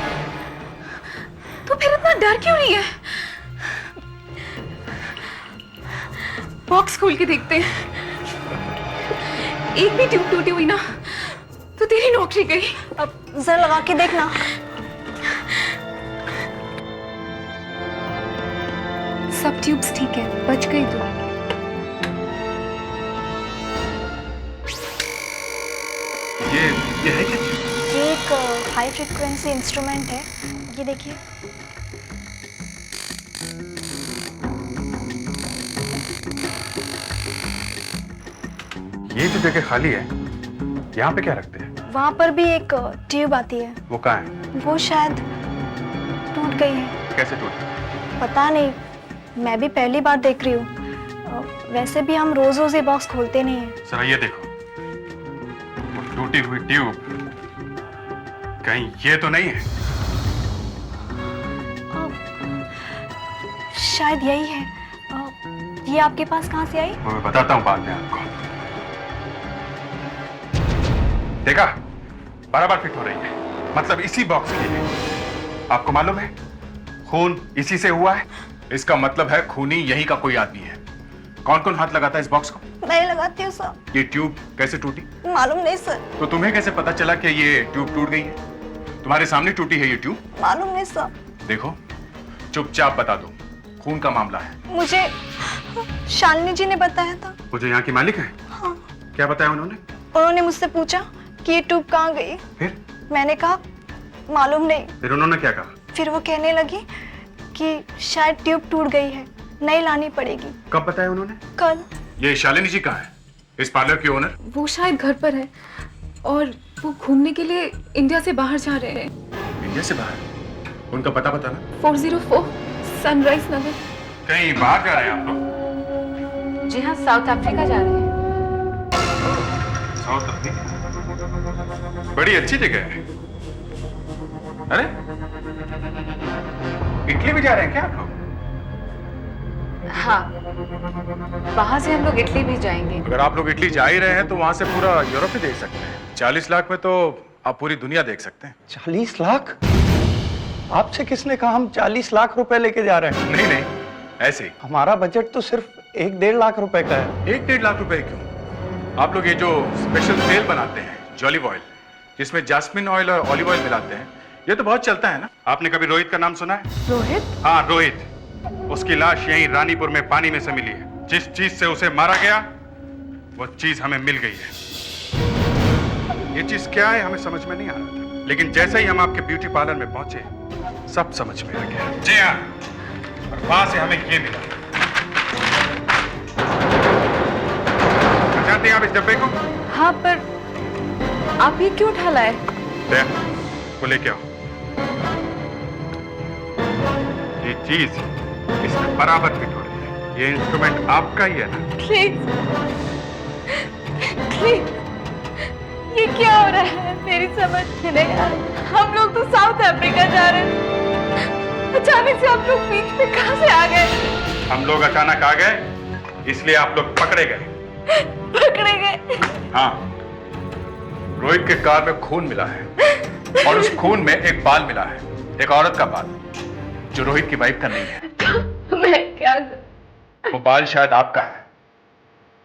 S11: तो फिर इतना डर क्यों रही है? बॉक्स खोल के देखते हैं। एक भी ट्यूब टूटी हुई ना तो तेरी नौकरी गई।
S7: अब जरा लगा के देखना।
S11: सब ट्यूब्स ठीक है, बच गई तू।
S1: ये है क्या चीज?
S7: ये एक हाई फ्रीक्वेंसी इंस्ट्रूमेंट है, ये देखिए।
S1: ये जो जगह खाली है, यहाँ पे क्या रखते हैं?
S7: वहाँ पर भी एक ट्यूब आती है।
S1: वो कहाँ है?
S7: वो शायद टूट गई है।
S1: कैसे टूटी?
S7: पता नहीं, मैं भी पहली बार देख रही हूँ। वैसे भी हम रोज रोज ये बॉक्स खोलते नहीं हैं।
S1: जरा ये देखो, वो टूटी हुई ट्यूब, कहीं ये तो नहीं है?
S7: शायद यही है। ये आपके पास कहाँ से आई?
S1: वो मैं बताता हूँ बाद में आपको। देखा, बराबर फिट हो रही है, मतलब इसी बॉक्स की है। आपको मालूम है, खून इसी से हुआ है। इसका मतलब है खूनी यही का कोई आदमी है। कौन कौन हाथ लगाता है इस बॉक्स को?
S7: मैं लगाती हूँ सर।
S1: ये ट्यूब कैसे टूटी?
S7: मालूम नहीं सर।
S1: तो तुम्हें कैसे पता चला कि ये ट्यूब टूट गई है? तुम्हारे सामने टूटी है ये ट्यूब?
S7: मालूम नहीं सर।
S1: देखो, चुपचाप बता दो, खून का मामला है।
S7: मुझे शालिनी जी ने बताया था।
S1: मुझे यहाँ की मालिक है?
S7: हाँ।
S1: क्या बताया उन्होंने?
S7: उन्होंने मुझसे पूछा कि ये ट्यूब कहाँ गई।
S1: फिर?
S7: मैंने कहा मालूम नहीं।
S1: फिर उन्होंने क्या कहा?
S7: फिर वो कहने लगी कि शायद ट्यूब टूट गई है, नई लानी पड़ेगी।
S1: कब बताया उन्होंने?
S7: कल।
S1: ये शालिनी जी कहाँ है, इस पार्लर की ओनर?
S11: वो शायद घर पर है और वो घूमने के लिए इंडिया से बाहर जा रहे हैं।
S1: इंडिया से बाहर? उनका पता बताना।
S11: 404 सनराइज नगर।
S1: कहीं बाहर जा रहे हैं आप लोग?
S4: जी हाँ, साउथ अफ्रीका जा रहे हैं।
S1: South Africa? बड़ी अच्छी जगह है। अरे, इटली भी जा रहे हैं क्या आप लोग?
S4: हाँ, वहां से हम लोग इटली भी जाएंगे।
S10: अगर आप लोग इटली जा ही रहे हैं तो वहां से पूरा यूरोप ही देख सकते हैं। 40 लाख में तो आप पूरी दुनिया देख सकते हैं।
S5: 40 लाख? आपसे किसने कहा हम 40 लाख रुपए लेके जा रहे हैं?
S10: नहीं नहीं, ऐसे ही।
S5: हमारा बजट तो सिर्फ 1-1.5 लाख रुपए का है।
S10: 1-1.5 लाख रुपए क्यों? आप लोग ये जो स्पेशल तेल बनाते हैं जॉलिव ऑयल, जिसमें जैस्मिन ऑयल और ऑलिव ऑयल मिलाते हैं, ये तो बहुत चलता है ना। आपने कभी रोहित का नाम सुना है?
S2: रोहित?
S10: हाँ, रोहित। उसकी लाश यहीं रानीपुर में पानी में से मिली है। जिस चीज से उसे मारा गया वो चीज हमें मिल गई है। ये चीज क्या है हमें समझ में नहीं आ रहा था, लेकिन जैसे ही हम आपके ब्यूटी पार्लर में पहुंचे सब समझ में आ गया। जी हाँ, और वहां से हमें ये मिला। जानते हैं आप इस डब्बे को?
S2: हाँ, पर आप ये क्यों उठा लाए?
S10: वो लेके आओ। ये चीज इसमें बराबर फिट हो रही है। ये इंस्ट्रूमेंट आपका ही है ना?
S2: प्लीज, प्लीज, ये क्या हो रहा है? मेरी समझ में नहीं आ रहा। हम लोग तो साउथ अफ्रीका जा रहे हैं, अचानक से आप लोग बीच में कहां से आ गए?
S10: हम लोग अचानक आ गए इसलिए आप लोग पकड़े गए।
S2: पकड़े गए?
S10: हाँ, रोहित के कार में खून मिला है और उस खून में एक बाल मिला है, एक औरत का बाल, जो रोहित की वाइफ का नहीं है।
S2: मैं क्या करूं?
S10: वो बाल शायद आपका है।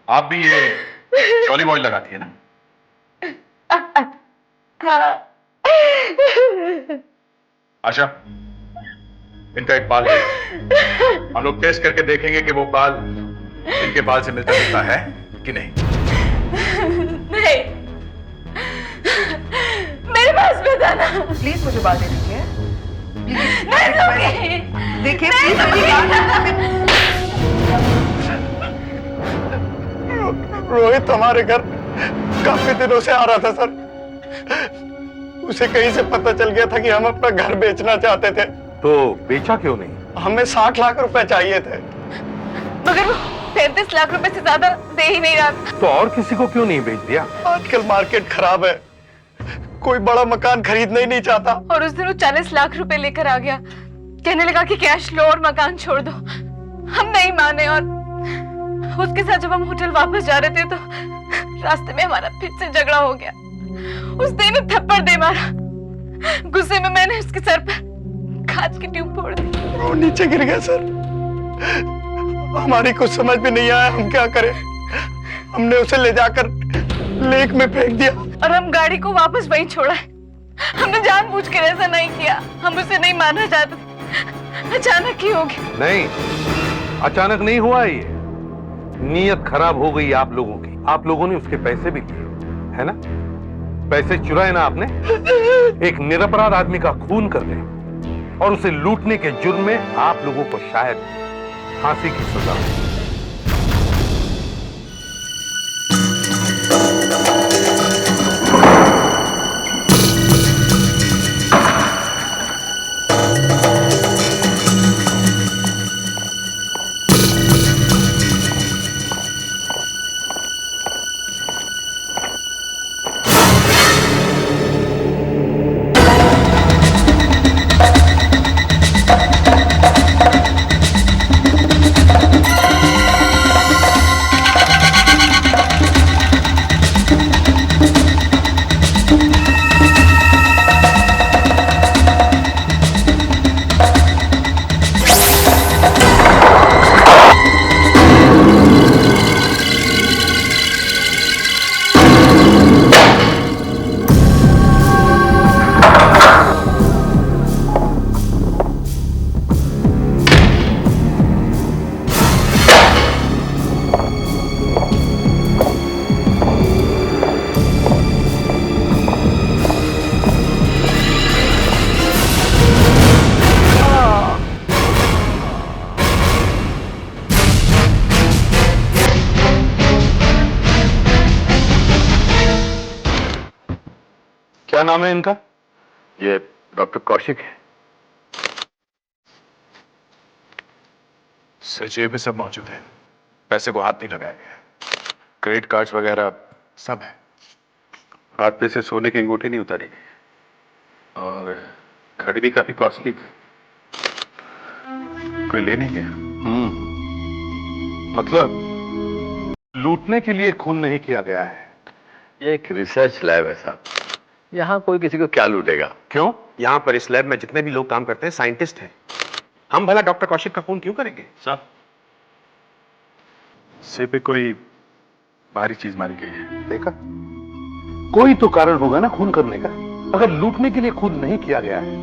S10: आप भी ये ऑलिव ऑयल लगाती है ना?
S2: हाँ।
S10: आशा, इनका एक बाल है। हम लोग टेस्ट करके देखेंगे कि वो बाल इनके बाल से मिलता जुलता है कि नहीं।
S2: नहीं, मेरे पास भी था ना। प्लीज मुझे बात दे दीजिए। देखिए प्लीज मेरी बात।
S5: रोहित हमारे घर काफी दिनों से आ रहा था सर। उसे कहीं से पता चल गया था कि हम अपना घर बेचना चाहते थे।
S3: तो बेचा क्यों नहीं?
S5: हमें 60 लाख रुपए चाहिए थे।
S2: मगर वो 35 लाख रुपए से ज्यादा दे ही नहीं रहा।
S3: तो और किसी को क्यों नहीं बेच दिया?
S5: आजकल मार्केट खराब है, कोई बड़ा मकान खरीदना ही नहीं चाहता।
S2: और उस दिन वो 40 लाख रुपए लेकर आ गया, कहने लगा कि कैश लो और मकान छोड़ दो। हम नहीं माने और उसके साथ जब हम होटल वापस जा रहे थे तो रास्ते में हमारा फिर से झगड़ा हो गया। उसने ने थप्पड़ दे मारा। गुस्से में मैंने उसके सर पर कांच की ट्यूब फोड़ दी।
S5: वो नीचे गिर गया सर। हमारी कुछ समझ में नहीं आया हम क्या करें। हमने उसे ले जाकर लेक में फेंक दिया
S2: और हम गाड़ी को वापस वहीं छोड़ा है। हमने जानबूझकर ऐसा नहीं किया, हम उसे नहीं मारना चाहते थे। अचानक ही हो गया।
S3: नहीं, अचानक नहीं हुआ ये। नीयत खराब हो गई आप लोगों की। आप लोगों ने उसके पैसे भी लिए, है ना? पैसे चुराए ना आपने। एक निरपराध आदमी का खून कर दे और उसे लूटने के जुर्म में आप लोगों को शायद फांसी की सजा हो। क्या नाम है इनका?
S10: ये डॉक्टर कौशिक है। सर, जेब में सब मौजूद है, पैसे को हाथ नहीं लगाया गया। क्रेडिट कार्ड्स वगैरह सब है। हाथ पे से सोने की अंगूठी नहीं उतारी और घड़ी भी काफी कॉस्टली। कोई ले नहीं गया।
S3: मतलब लूटने के लिए खून नहीं किया गया है।
S12: ये एक रिसर्च लैब है साहब, यहाँ कोई किसी को क्या लूटेगा।
S3: क्यों?
S6: यहाँ पर इस लैब में जितने भी लोग काम करते हैं साइंटिस्ट हैं। हम भला डॉक्टर कौशिक का खून क्यों करेंगे?
S10: साहब, सिर पे कोई भारी चीज मारी गई है।
S3: देखा, कोई तो कारण होगा ना खून करने का। अगर लूटने के लिए खून नहीं किया गया है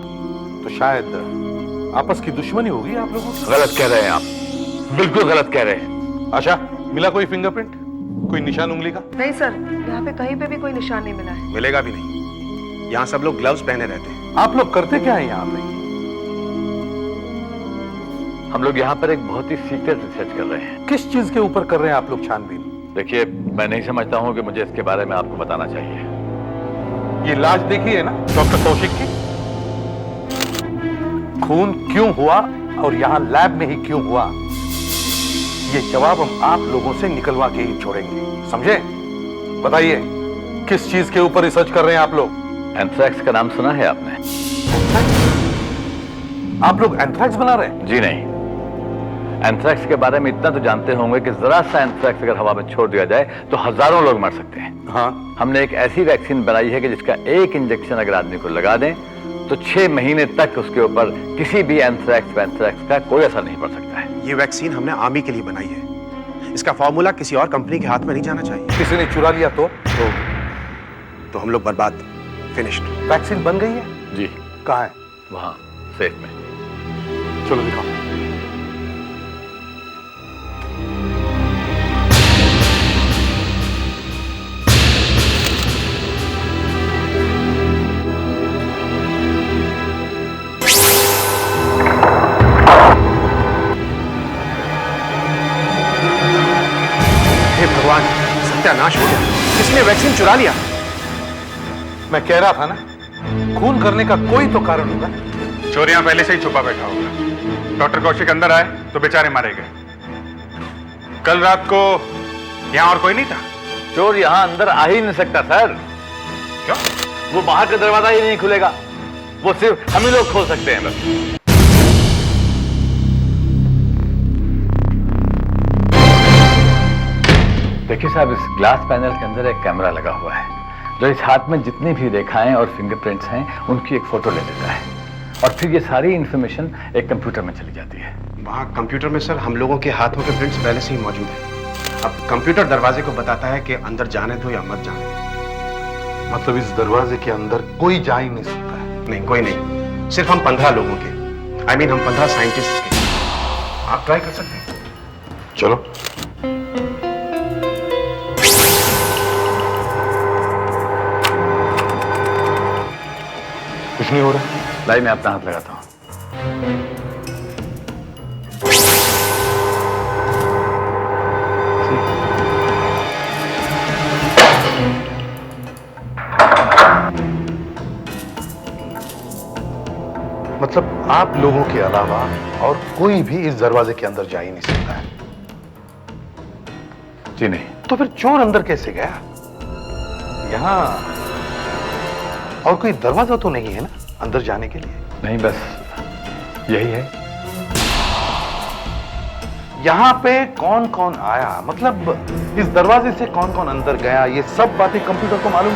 S3: तो शायद आपस की दुश्मनी होगी आप लोगों की।
S12: गलत कह रहे हैं आप, बिल्कुल गलत कह रहे हैं।
S3: आशा, मिला कोई फिंगरप्रिंट, कोई निशान उंगली का?
S4: नहीं सर, यहाँ पे कहीं पे भी कोई निशान नहीं मिला है।
S6: मिलेगा भी नहीं। यहाँ सब लोग ग्लव्स पहने रहते हैं।
S3: आप लोग करते क्या है यहाँ पे?
S12: हम लोग यहाँ पर एक बहुत ही सीक्रेट रिसर्च कर रहे हैं।
S3: किस चीज के ऊपर कर रहे हैं आप लोग छानबीन?
S12: देखिए, मैं नहीं समझता हूँ कि मुझे इसके बारे में आपको बताना चाहिए।
S3: ये लाश देखी है ना डॉक्टर कौशिक की? खून क्यों हुआ और यहाँ लैब में ही क्यों हुआ, ये जवाब हम आप लोगों से निकलवा के ही छोड़ेंगे, समझे? बताइए, किस चीज के ऊपर रिसर्च कर रहे हैं आप लोग?
S12: एंथ्रैक्स का नाम सुना है आपने?
S3: आप लोग एंथ्रैक्स बना रहे हैं?
S12: जी नहीं। एंथ्रैक्स के बारे में इतना तो जानते होंगे कि जरा सा एंथ्रैक्स अगर हवा में छोड़ दिया जाए तो हजारों लोग मर सकते हैं।
S3: हाँ।
S12: हमने एक ऐसी वैक्सीन बनाई है कि जिसका एक इंजेक्शन अगर आदमी को लगा दें तो 6 महीने तक उसके ऊपर किसी भी एंथ्रैक्स का कोई असर नहीं पड़ सकता है।
S6: ये वैक्सीन हमने आर्मी के लिए बनाई है। इसका फॉर्मूला किसी और कंपनी के हाथ में नहीं जाना चाहिए।
S3: किसी ने चुरा लिया
S6: तो हम लोग बर्बाद, फिनिश्ड।
S3: वैक्सीन बन गई है?
S12: जी।
S3: कहाँ है?
S12: वहां सेफ में।
S3: चलो दिखाओ।
S6: भगवान, सत्यानाश हो गया। किसी ने वैक्सीन चुरा लिया।
S3: मैं कह रहा था ना, खून करने का कोई तो कारण होगा।
S10: चोर यहाँ पहले से ही छुपा बैठा होगा। डॉक्टर कौशिक अंदर आए तो बेचारे मारे गए। कल रात को यहाँ और कोई नहीं था?
S12: चोर यहाँ अंदर आ ही नहीं सकता सर।
S10: क्यों?
S12: वो बाहर का दरवाजा ही नहीं खुलेगा, वो सिर्फ हम ही लोग खोल सकते हैं बस। देखिए साहब, इस ग्लास पैनल के अंदर एक कैमरा लगा हुआ है जो इस हाथ में जितनी भी रेखाएं और फिंगरप्रिंट्स हैं उनकी एक फोटो ले लेता है और फिर ये सारी इंफॉर्मेशन एक कंप्यूटर में चली जाती है।
S6: वहाँ कंप्यूटर में सर हम लोगों के हाथों के प्रिंट्स पहले से ही मौजूद हैं। अब कंप्यूटर दरवाजे को बताता है कि अंदर जाने दो या मत जाने दो।
S3: मतलब इस दरवाजे के अंदर कोई जा ही नहीं सकता है?
S6: नहीं, कोई नहीं। सिर्फ हम 15 लोगों के, I mean हम 15 साइंटिस्ट के। आप ट्राई कर सकते हैं।
S3: चलो। कुछ नहीं हो रहा।
S12: लाई मैं अपना हाथ लगाता हूं।
S3: मतलब आप लोगों के अलावा और कोई भी इस दरवाजे के अंदर जा ही नहीं सकता है?
S12: जी नहीं।
S3: तो फिर चोर अंदर कैसे गया? यहाँ और कोई दरवाजा तो नहीं है ना अंदर जाने के लिए?
S12: नहीं, बस यही है।
S3: यहाँ पे कौन कौन आया, मतलब इस दरवाजे से कौन कौन अंदर गया, ये सब बातें कंप्यूटर को मालूम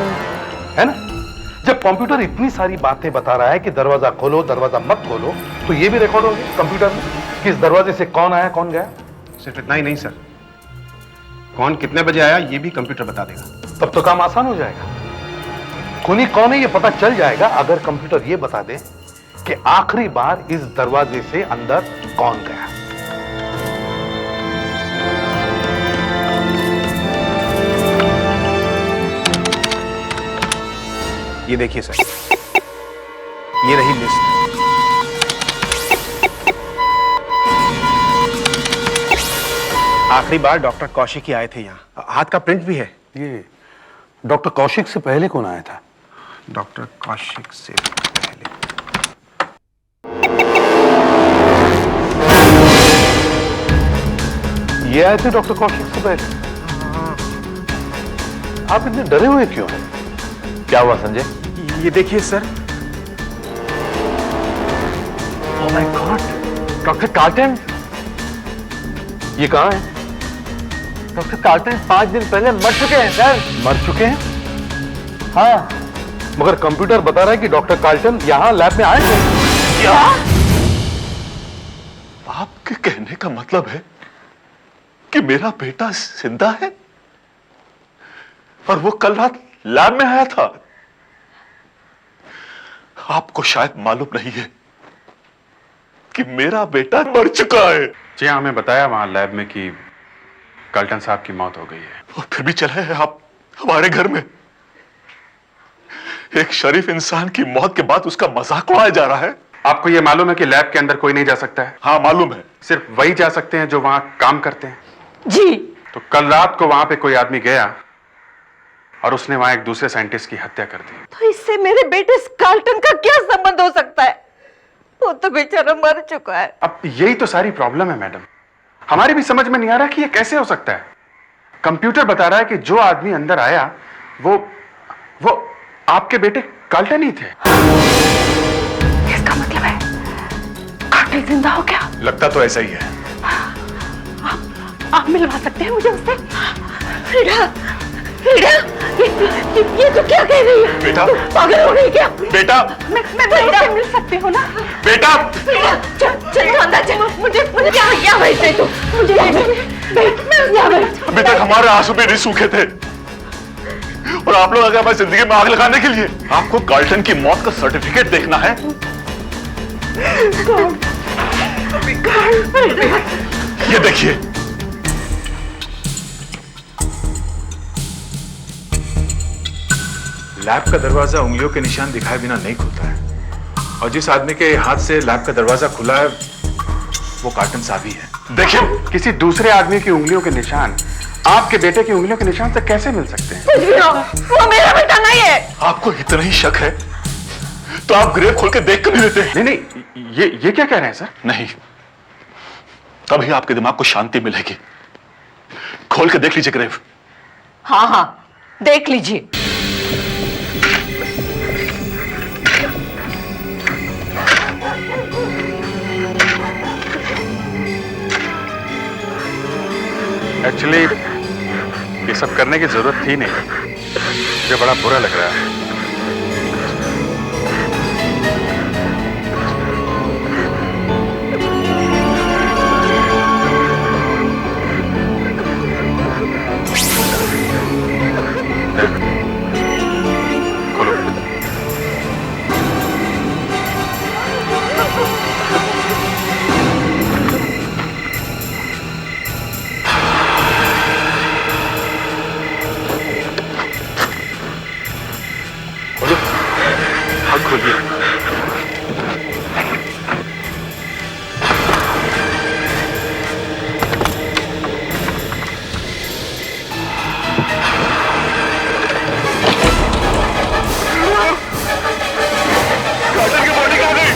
S3: है ना? जब कंप्यूटर इतनी सारी बातें बता रहा है कि दरवाजा खोलो, दरवाजा मत खोलो, तो ये भी रिकॉर्ड होगी कंप्यूटर में कि इस दरवाजे से कौन आया कौन गया?
S6: सिर्फ इतना ही नहीं सर, कौन कितने बजे आया ये भी कंप्यूटर बता देगा।
S3: तब तो काम आसान हो जाएगा। खूनी कौन है ये पता चल जाएगा अगर कंप्यूटर ये बता दे कि आखिरी बार इस दरवाजे से अंदर कौन गया।
S6: ये देखिए सर, ये रही लिस्ट। आखिरी बार डॉक्टर कौशिक ही आए थे यहाँ। हाथ का प्रिंट भी है।
S3: ये डॉक्टर कौशिक से पहले कौन आया था?
S6: डॉक्टर कौशिक से पहले
S3: ये आए थे डॉक्टर कौशिक से पहले। आप इतने डरे हुए क्यों हैं?
S12: क्या हुआ संजय?
S6: ये देखिए sir.
S12: Oh my God, doctor carton.
S3: ये कहाँ है?
S12: डॉक्टर कार्टन 5 दिन पहले मर चुके हैं सर।
S3: मर चुके हैं?
S12: हाँ,
S3: मगर कंप्यूटर बता रहा है कि डॉक्टर कार्ल्टन यहाँ लैब में आए थे।
S12: क्या?
S5: आपके कहने का मतलब है कि मेरा बेटा जिंदा है और वो कल रात लैब में आया था? आपको शायद मालूम नहीं है कि मेरा बेटा मर चुका है।
S10: जी हाँ, हमें बताया वहां लैब में कि कार्ल्टन साहब की मौत हो गई है।
S5: और फिर भी चले हैं आप हमारे घर में। एक शरीफ इंसान की मौत के बाद उसका मजाक उड़ाया जा रहा है।
S10: आपको यह मालूम है कि लैब के अंदर कोई नहीं जा सकता है?
S5: हाँ मालूम है।
S10: सिर्फ वही जा सकते हैं जो वहां काम करते हैं।
S2: जी।
S10: तो कल रात को वहां पे कोई आदमी गया और उसने वहां एक दूसरे साइंटिस्ट की हत्या कर दी।
S2: तो इससे मेरे बेटे कार्ल्टन का क्या संबंध हो सकता है? वो तो बेचारा मर चुका है।
S10: अब यही तो सारी प्रॉब्लम है मैडम, हमारी भी समझ में नहीं आ रहा कि ये कैसे हो सकता है। कंप्यूटर बता रहा है कि जो आदमी अंदर आया वो आपके बेटे कार्ल्टन ही थे।
S2: इसका मतलब है कार्ल्टन जिंदा हो गया?
S5: लगता तो ऐसा ही है।
S2: आप मिलवा सकते हैं मुझे उससे? फ्रीडा, फ्रीडा, ये तो क्या कह रही है?
S5: बेटा,
S2: पागल हो गई क्या?
S5: बेटा,
S2: मैं उससे मिल सकती हूँ ना?
S5: बेटा,
S2: चल अंदर चल। मुझे क्या भेजते तू? मुझे
S5: अभी तक हमारे आंसू भी नहीं सूखे थे और आप लोग अगर हमारी जिंदगी में आग लगाने के लिए आपको कार्ल्टन की मौत का सर्टिफिकेट देखना है? ये देखिए,
S13: लैब का दरवाजा उंगलियों के निशान दिखाए बिना नहीं खुलता है और जिस आदमी के हाथ से लैब का दरवाजा खुला है वो कार्ल्टन साहब ही है।
S10: देखिए, किसी दूसरे आदमी की उंगलियों के निशान आपके बेटे की उंगलियों के निशान से कैसे मिल सकते हैं?
S2: कुछ भी हो, वो मेरा बेटा नहीं है।
S5: आपको इतना ही शक है तो आप ग्रेव खोल के देख कर नहीं लेते?
S10: नहीं, ये क्या कह रहे हैं सर?
S5: नहीं, तभी आपके दिमाग को शांति मिलेगी। खोल के देख लीजिए ग्रेव।
S2: हाँ, देख लीजिए।
S10: एक्चुअली ये सब करने की जरूरत थी नहीं, मुझे बड़ा बुरा लग रहा है। खोलो। हाथ खोलिए।
S5: कार्ल्टन की बॉडी कहाँ गई?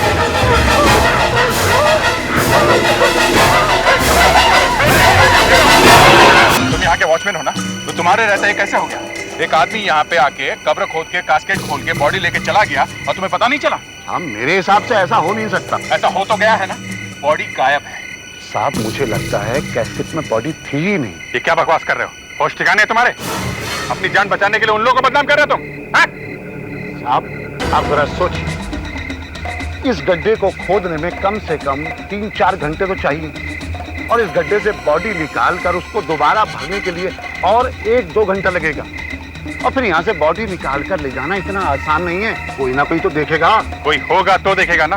S1: तुम यहाँ के वॉचमैन हो ना, तो तुम्हारे रहता ये कैसे हो गया? एक आदमी यहाँ पे आके कब्र खोद के कास्केट खोल के बॉडी लेके चला गया और तुम्हें पता नहीं चला?
S5: हम मेरे हिसाब से ऐसा हो नहीं सकता।
S1: ऐसा हो तो गया है ना, बॉडी गायब है।
S5: साहब मुझे लगता है कैसेट में बॉडी थी ही नहीं।
S1: ये क्या बकवास कर रहे हो? होश ठिकाने है तुम्हारे? अपनी जान बचाने के लिए उन लोगों को बदनाम कर रहे हो तुम?
S5: साहब आप जरा सोचिए, इस गड्ढे को खोदने में कम से कम 3-4 घंटे तो चाहिए और इस गड्ढे से बॉडी निकाल कर उसको दोबारा भरने के लिए और 1-2 घंटा लगेगा और फिर यहाँ से बॉडी निकाल कर ले जाना इतना आसान नहीं है। कोई ना कोई तो देखेगा।
S1: कोई होगा तो देखेगा ना।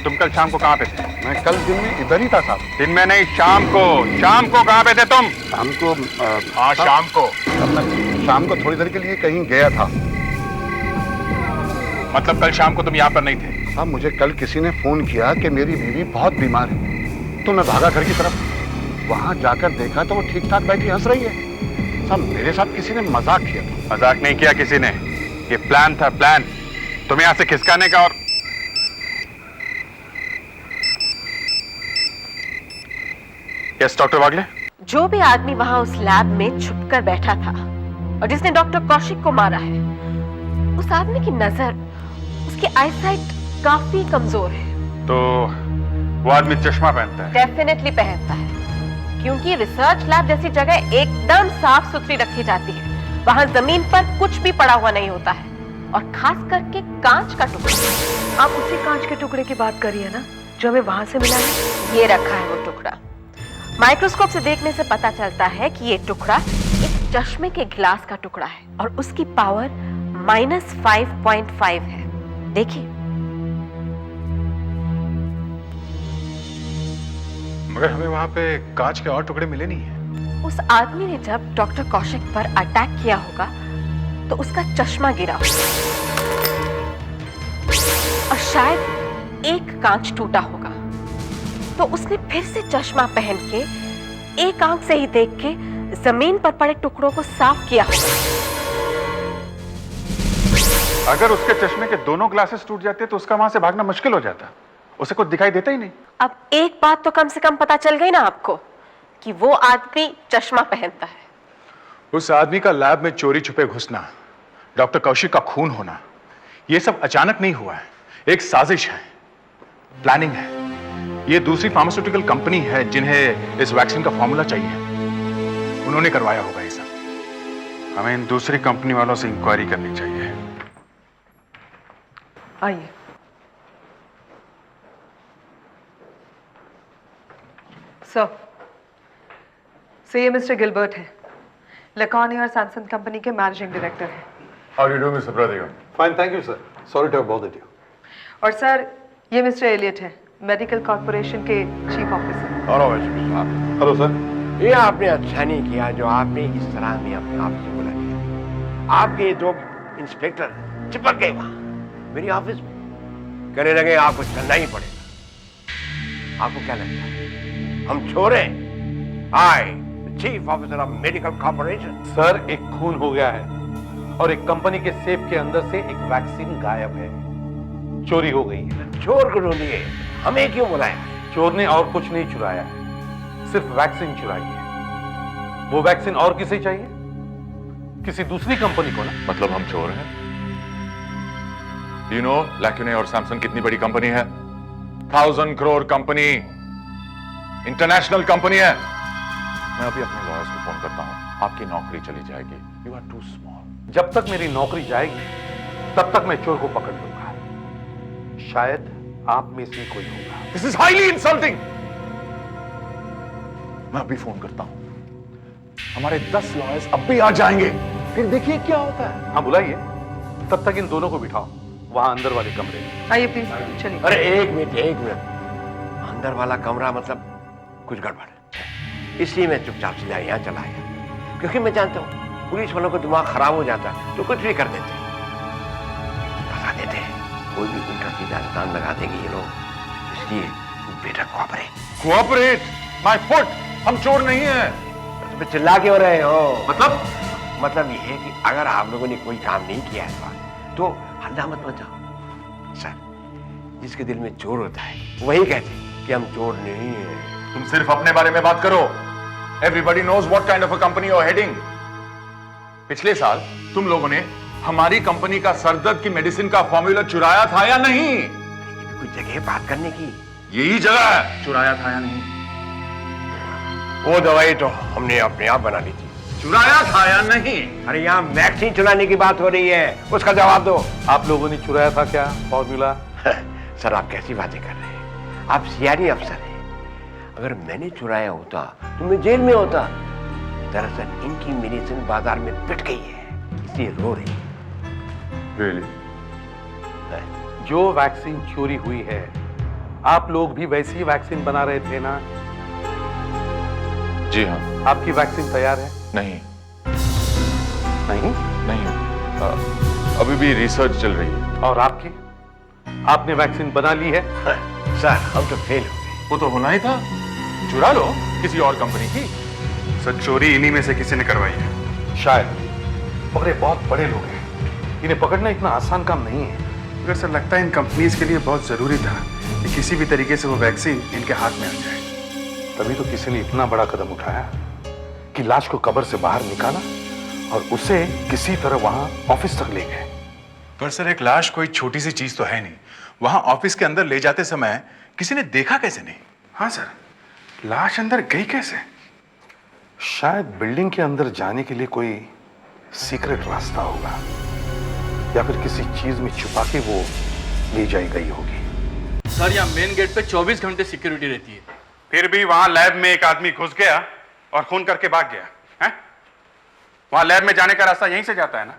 S1: तुम कल शाम को कहाँ पे थे?
S5: मैं कल दिन में इधर ही था साहब।
S1: दिन में नहीं, शाम को। शाम को कहाँ पे थे तुम?
S5: शाम को
S1: हाँ, शाम को।
S5: शाम को थोड़ी देर के लिए कहीं गया था।
S1: मतलब कल शाम को तुम यहाँ पर नहीं थे?
S5: हाँ, मुझे कल किसी ने फोन किया कि मेरी बीवी बहुत बीमार है, तो मैं भागा घर की तरफ। वहां जाकर देखा तो वो ठीक ठाक बैठी हंस रही है। साहब मेरे साथ किसी ने मजाक किया था।
S1: मजाक नहीं किया किसी ने, ये प्लान था, प्लान तुम्हें यहाँ से खिसकाने का। और यस डॉक्टर वागले,
S4: जो भी आदमी वहां उस लैब में छुपकर बैठा था और जिसने डॉक्टर कौशिक को मारा है, उस आदमी की नजर, उसकी आईसाइट काफी कमजोर है।
S1: तो वो आदमी चश्मा पहनता है?
S4: डेफिनेटली पहनता है, क्योंकि रिसर्च लैब जैसी जगह एकदम साफ सुथरी रखी जाती है। वहां जमीन पर कुछ भी पड़ा हुआ नहीं होता है, और खास करके कांच का टुकड़ा।
S2: आप उसी कांच के टुकड़े की बात करिए ना जो हमें वहां से मिला है।
S4: ये रखा है वो टुकड़ा। माइक्रोस्कोप से देखने से पता चलता है कि ये टुकड़ा एक चश्मे के गिलास का टुकड़ा है और उसकी पावर -5.5 है। देखिए।
S13: मगर हमें वहां पे कांच के और टुकड़े मिले नहीं है।
S4: उस आदमी ने जब डॉक्टर कौशिक पर अटैक किया होगा तो उसका चश्मा गिरा होगा और शायद एक कांच टूटा होगा, तो उसने फिर से चश्मा पहन के एक आंख से ही देख के जमीन पर पड़े टुकड़ों को साफ किया होगा।
S13: अगर उसके चश्मे के दोनों ग्लासेस टूट जाते तो उसका वहां से भागना मुश्किल हो जाता, उसे कुछ दिखाई देता ही नहीं।
S4: अब एक बात तो कम से कम पता चल गई ना आपको कि वो आदमी चश्मा पहनता है।
S13: उस आदमी का लैब में चोरी छुपे घुसना, डॉक्टर कौशिक का खून होना, यह सब अचानक नहीं हुआ है, एक साजिश है, प्लानिंग है। यह दूसरी फार्मास्यूटिकल कंपनी है जिन्हें इस वैक्सीन का फॉर्मूला चाहिए, उन्होंने करवाया होगा ये सब।
S10: हमें इन दूसरी कंपनी वालों से इंक्वायरी करनी चाहिए।
S2: आइए। सो ये मिस्टर गिलबर्ट है, लकानी और सैमसंग कंपनी के मैनेजिंग डायरेक्टर हैं।
S13: How do you do, Mr. Pradip?
S3: Fine, thank you, sir. Sorry to have bothered you.
S2: और सर ये मिस्टर एलियट है, मेडिकल कॉर्पोरेशन के चीफ ऑफिसर।
S3: Hello sir.
S5: ये आपने अच्छा नहीं किया जो आपने इस तरह में अपने आप से बुला लिया। आपके दो इंस्पेक्टर चिपक गए वहां मेरी ऑफिस में, कहने लगे आपको चलना ही पड़ेगा। आपको क्या लगता है हम चोर हैं? I chief officer of medical corporation.
S3: Sir, एक खून हो गया है और एक कंपनी के सेफ के अंदर से एक वैक्सीन गायब है, चोरी हो गई है।
S5: चोर को ढूंढिए, हमें क्यों बुलाया?
S3: चोर ने और कुछ नहीं चुराया है, सिर्फ वैक्सीन चुराई है। वो वैक्सीन और किसे चाहिए? किसी दूसरी कंपनी को ना।
S13: मतलब हम चोर हैं? You know, लैक्यूने और सैमसंग कितनी बड़ी कंपनी है? 1000 करोड़ कंपनी, इंटरनेशनल कंपनी है। मैं अभी अपने लॉयर्स को फोन करता हूं, आपकी नौकरी चली जाएगी। You are too small.
S3: जब तक मेरी नौकरी जाएगी तब तक मैं चोर को पकड़ लूंगा। शायद आप में से कोई होगा।
S13: This is highly insulting. मैं अभी फोन करता हूं, हमारे 10 लॉयर्स अब भी आ जाएंगे, फिर देखिए क्या होता है।
S3: हाँ, बुलाइए। तब तक इन दोनों को बिठाओ वहां अंदर वाले कमरे में।
S2: आइए प्लीज, चलिए।
S5: अरे एक मिनट, अंदर वाला कमरा मतलब कुछ गड़बड़ है, इसलिए मैं चुपचाप सीधा यहाँ चला आया, क्योंकि मैं जानता हूँ पुलिस वालों को दिमाग खराब हो जाता तो कुछ भी कर देते, बता देते, कोई भी उल्टा सीधा इल्जाम लगा देंगे ये लोग, इसलिए बेटा कोऑपरेट।
S13: माय फुट, हम चोर नहीं हैं।
S5: तो चिल्ला क्यों रहे हो? मतलब ये है कि अगर आप लोगों ने कोई काम नहीं किया है तो हल्ला मत मचाओ। सर, जिसके दिल में चोर होता है वही कहते हैं कि हम चोर नहीं हैं।
S13: तुम सिर्फ अपने बारे में बात करो। Everybody knows what kind of a company you're heading. पिछले साल तुम लोगों ने हमारी कंपनी का सरदर्द की मेडिसिन का फॉर्मूला चुराया था या नहीं?
S5: ये भी कोई जगह है बात करने की?
S13: यही जगह है, चुराया था या नहीं?
S5: वो दवाई तो हमने अपने आप बना ली थी।
S13: चुराया था या नहीं?
S5: अरे यहाँ वैक्सीन चुराने की बात हो रही है, उसका जवाब दो।
S3: आप लोगों ने चुराया था क्या फॉर्मूला?
S5: सर, आप कैसी बातें कर रहे हैं? आप सीआईडी अफसर हैं। अगर मैंने चुराया होता तो मैं जेल में होता। दरअसल इनकी मेडिसिन बाजार में पिट गई है, इसलिए रो रही है।
S13: Really?
S3: जो वैक्सीन चोरी हुई है, आप लोग भी वैसी वैक्सीन बना रहे थे ना?
S13: जी हाँ।
S3: आपकी वैक्सीन तैयार है?
S13: नहीं
S3: नहीं।
S13: अभी भी रिसर्च चल रही है।
S3: और आपकी? आपने वैक्सीन बना ली है?
S5: सर, हम तो फेल हो गए।
S13: वो तो होना ही था, चुरा लो किसी और कंपनी की।
S10: सर, चोरी इन्हीं में से किसी ने करवाई है।
S3: शायद, मगर ये बहुत बड़े लोग हैं, इन्हें पकड़ना इतना आसान काम नहीं है।
S10: मगर सर, लगता है इन कंपनीज के लिए बहुत जरूरी था कि किसी भी तरीके से वो वैक्सीन इनके हाथ में आ जाए।
S3: तभी तो किसी ने इतना बड़ा कदम उठाया कि लाश को कब्र से बाहर निकाला और उसे किसी तरह वहां ऑफिस तक ले गए।
S13: पर सर, एक लाश कोई छोटी सी चीज तो है नहीं। वहां ऑफिस के अंदर ले जाते समय किसी ने देखा कैसे नहीं?
S10: हाँ सर, लाश अंदर गई कैसे?
S3: शायद बिल्डिंग के अंदर जाने के लिए कोई सीक्रेट रास्ता होगा, या फिर किसी चीज में छुपा के वो ले जाई गई होगी।
S8: सर यहाँ मेन गेट पे 24 घंटे सिक्योरिटी रहती है।
S10: फिर भी वहां लैब में एक आदमी घुस गया और खून करके भाग गया है? वहां लैब में जाने का रास्ता यहीं से जाता है ना?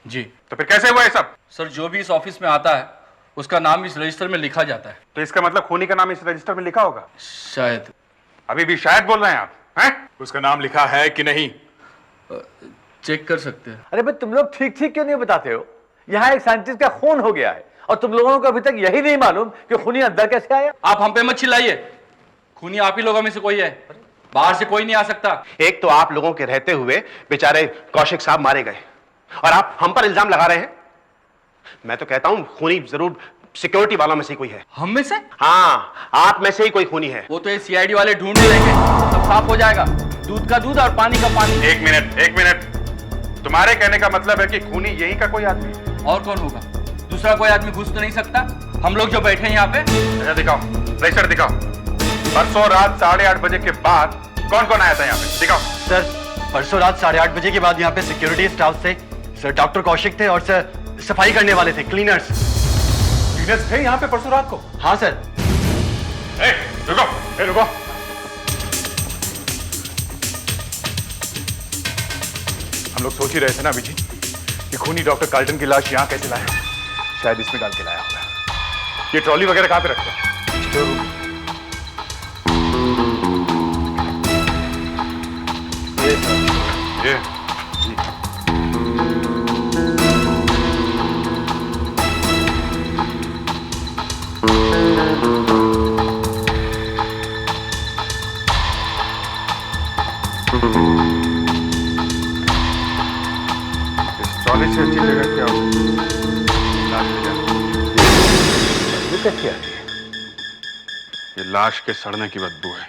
S8: जी।
S10: तो फिर कैसे हुआ ये सब?
S8: सर जो भी इस ऑफिस में आता है उसका नाम इस रजिस्टर में लिखा जाता है।
S10: तो इसका मतलब खूनी का नाम इस रजिस्टर में लिखा होगा?
S8: शायद।
S10: अभी भी शायद बोल रहे हैं आप? हैं?
S13: उसका नाम लिखा है कि नहीं?
S8: चेक कर सकते हैं।
S12: अरे भाई तुम लोग ठीक ठीक क्यों नहीं बताते हो? यहाँ एक साइंटिस्ट का खून हो गया है और तुम लोगों को अभी तक यही नहीं मालूम कि खूनी अंदर कैसे आया।
S8: आप हम पे मत चिल्लाइए, खूनी आप ही लोगों में से कोई है, बाहर से कोई नहीं आ सकता।
S6: एक तो आप लोगों के रहते हुए बेचारे कौशिक साहब मारे गए और आप हम पर इल्जाम लगा रहे हैं। मैं तो कहता हूं खूनी जरूर सिक्योरिटी वालों में से कोई है।
S8: हम में से?
S6: हाँ, आप में से ही कोई खूनी है।
S8: वो तो ये सीआईडी वाले ढूंढ लेंगे, सब साफ हो जाएगा। दूध का दूध और पानी का पानी।
S10: एक मिनट, तुम्हारे कहने का मतलब है कि खूनी यही का कोई आदमी है?
S8: और कौन होगा? दूसरा कोई आदमी घुस तो नहीं सकता। हम लोग जो बैठे हैं यहाँ पे।
S10: अच्छा दिखाओ, रजिस्टर दिखाओ। परसों रात 8:30 बजे के बाद कौन कौन आया था यहाँ पे? दिखाओ।
S8: सर परसों रात 8:30 बजे के बाद यहाँ पे सिक्योरिटी स्टाफ थे, सर डॉक्टर कौशिक थे और सर सफाई करने वाले थे, क्लीनर्स
S13: थे यहाँ पे परसों रात को?
S8: हाँ सर।
S10: रुको।
S13: हम लोग सोच ही रहे थे ना अभिजीत कि खूनी डॉक्टर कार्ल्टन की लाश यहाँ कैसे लाया। शायद इसमें डाल के लाया होगा। ये ट्रॉली वगैरह कहाँ पे रखते हैं? ये
S10: ट्रॉली से अच्छी जगह क्या होगी? लाश ले जाना।
S3: ये कैसे आ गई?
S10: ये लाश के सड़ने की बदबू है।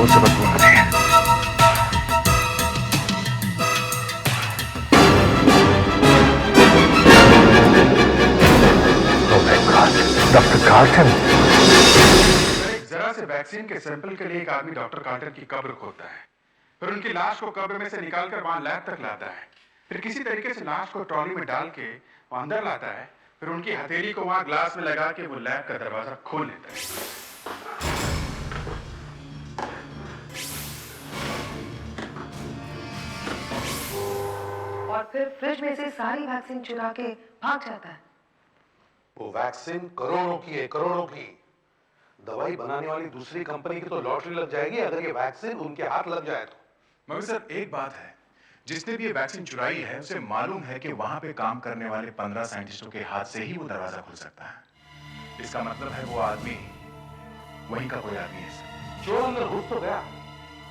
S3: से बदबू आ रही है। Doctor Carlton.
S10: एक जरा से वैक्सीन के सैंपल के लिए एक आदमी डॉक्टर कार्ल्टन की कब्र खोदता है, फिर उनकी लाश को कब्र में से निकालकर वहां लैब तक लाता है, फिर किसी तरीके से लाश को ट्रॉली में डाल के वहां अंदर लाता है, फिर उनकी हथेली को वहां ग्लास में लगा के वो लैब का दरवाजा खोल लेता है।
S14: और फिर फ्रिज में से सारी वैक्सीन चुरा के भाग जाता है।
S3: वो वैक्सीन करोड़ों की है, करोड़ों की। दवाई बनाने वाली दूसरी कंपनी की तो लॉटरी लग जाएगी अगर ये वैक्सीन उनके हाथ लग जाए तो।
S13: मगर सर एक बात है, जिसने भी ये वैक्सीन चुराई है उसे मालूम है कि वहां पे काम करने वाले 15 साइंटिस्टों के हाथ से ही वो दरवाजा खुल सकता है। इसका मतलब है वो आदमी वहीं का कोई आदमी है।
S3: चोर अंदर घुस तो गया,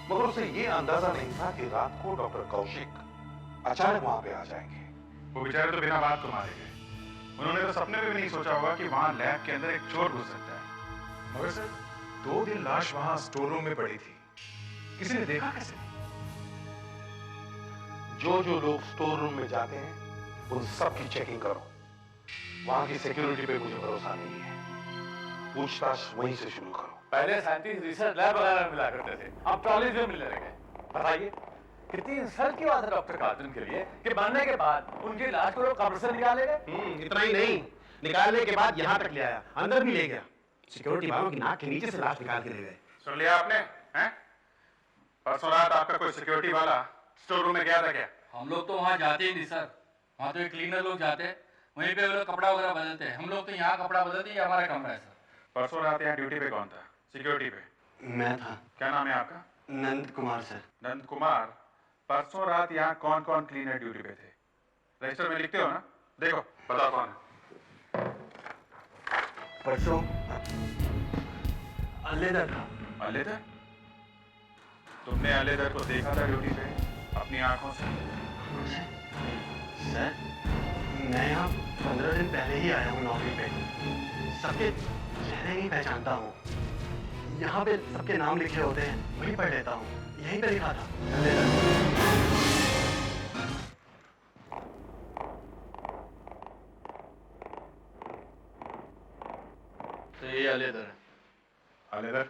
S3: मगर उसे ये अंदाजा नहीं था कि रात को डॉक्टर कौशिक अचानक वहां पे आ जाएंगे।
S10: वो बेचारे तो बिना बात को मारे गए। उन्होंने तो सपने में भी नहीं सोचा होगा कि वहां लैब के अंदर एक चोर घुस सकता है।
S13: मगर सर 2 दिन लाश वहां स्टोर रूम में पड़ी थी, किसी ने देखा कैसे?
S3: जो जो लोग स्टोर रूम में जाते हैं उन सब की चेकिंग करो। वहां की सिक्योरिटी पे मुझे भरोसा नहीं है। पूछताछ वहीं से शुरू करो।
S12: पहले साइंटिस्ट रिसर्च लैब वगैरह में मिला करते थे, अब ट्रॉलीज में मिलने लगे। बताइए कितनी इंसल्ट की बात है डॉक्टर कार्ल्टन के लिए कि मरने के बाद उनकी लाश को लोग कब्र से निकाले गए।
S6: इतना ही नहीं, निकालने के बाद यहाँ तक ले आया, अंदर भी ले गया। सिक्योरिटी वालों की नाक के नीचे से लाश निकाल के ले गए।
S10: सुन लिया आपने? हैं? परसों रात आपका कोई सिक्योरिटी वाला स्टोर रूम में गया था क्या?
S8: हम लोग तो वहाँ जाते ही नहीं सर, वहाँ तो एक क्लीनर लोग जाते हैं, वहीं पे वो लोग कपड़ा वगैरह बदलते हैं। हम लोग तो यहाँ कपड़ा बदलते हैं, ये हमारा कमरा है सर।
S10: परसों रात यहाँ ड्यूटी पे कौन था? सिक्योरिटी पे?
S8: मैं था।
S10: क्या नाम है आपका?
S8: नंद कुमार सर।
S10: नंद कुमार, परसों रात यहाँ कौन कौन क्लीनर ड्यूटी पे थे? रजिस्टर में लिखते हो ना? देखो बताओ कौन है।
S6: परसों अल्लेदर था।
S10: अलेदर? तुमने अलेदर को देखा था ड्यूटी पे अपनी आंखों से?
S6: सर, मैं यहाँ 15 दिन पहले ही आया हूँ नौकरी पे। सबके चेहरे नहीं पहचानता हूँ। यहाँ पे सबके नाम लिखे होते हैं, वही पढ़ लेता हूँ। यहीं पे लिखा था अल्लेदर।
S12: तो ये अलेदर है।
S10: अलेदर?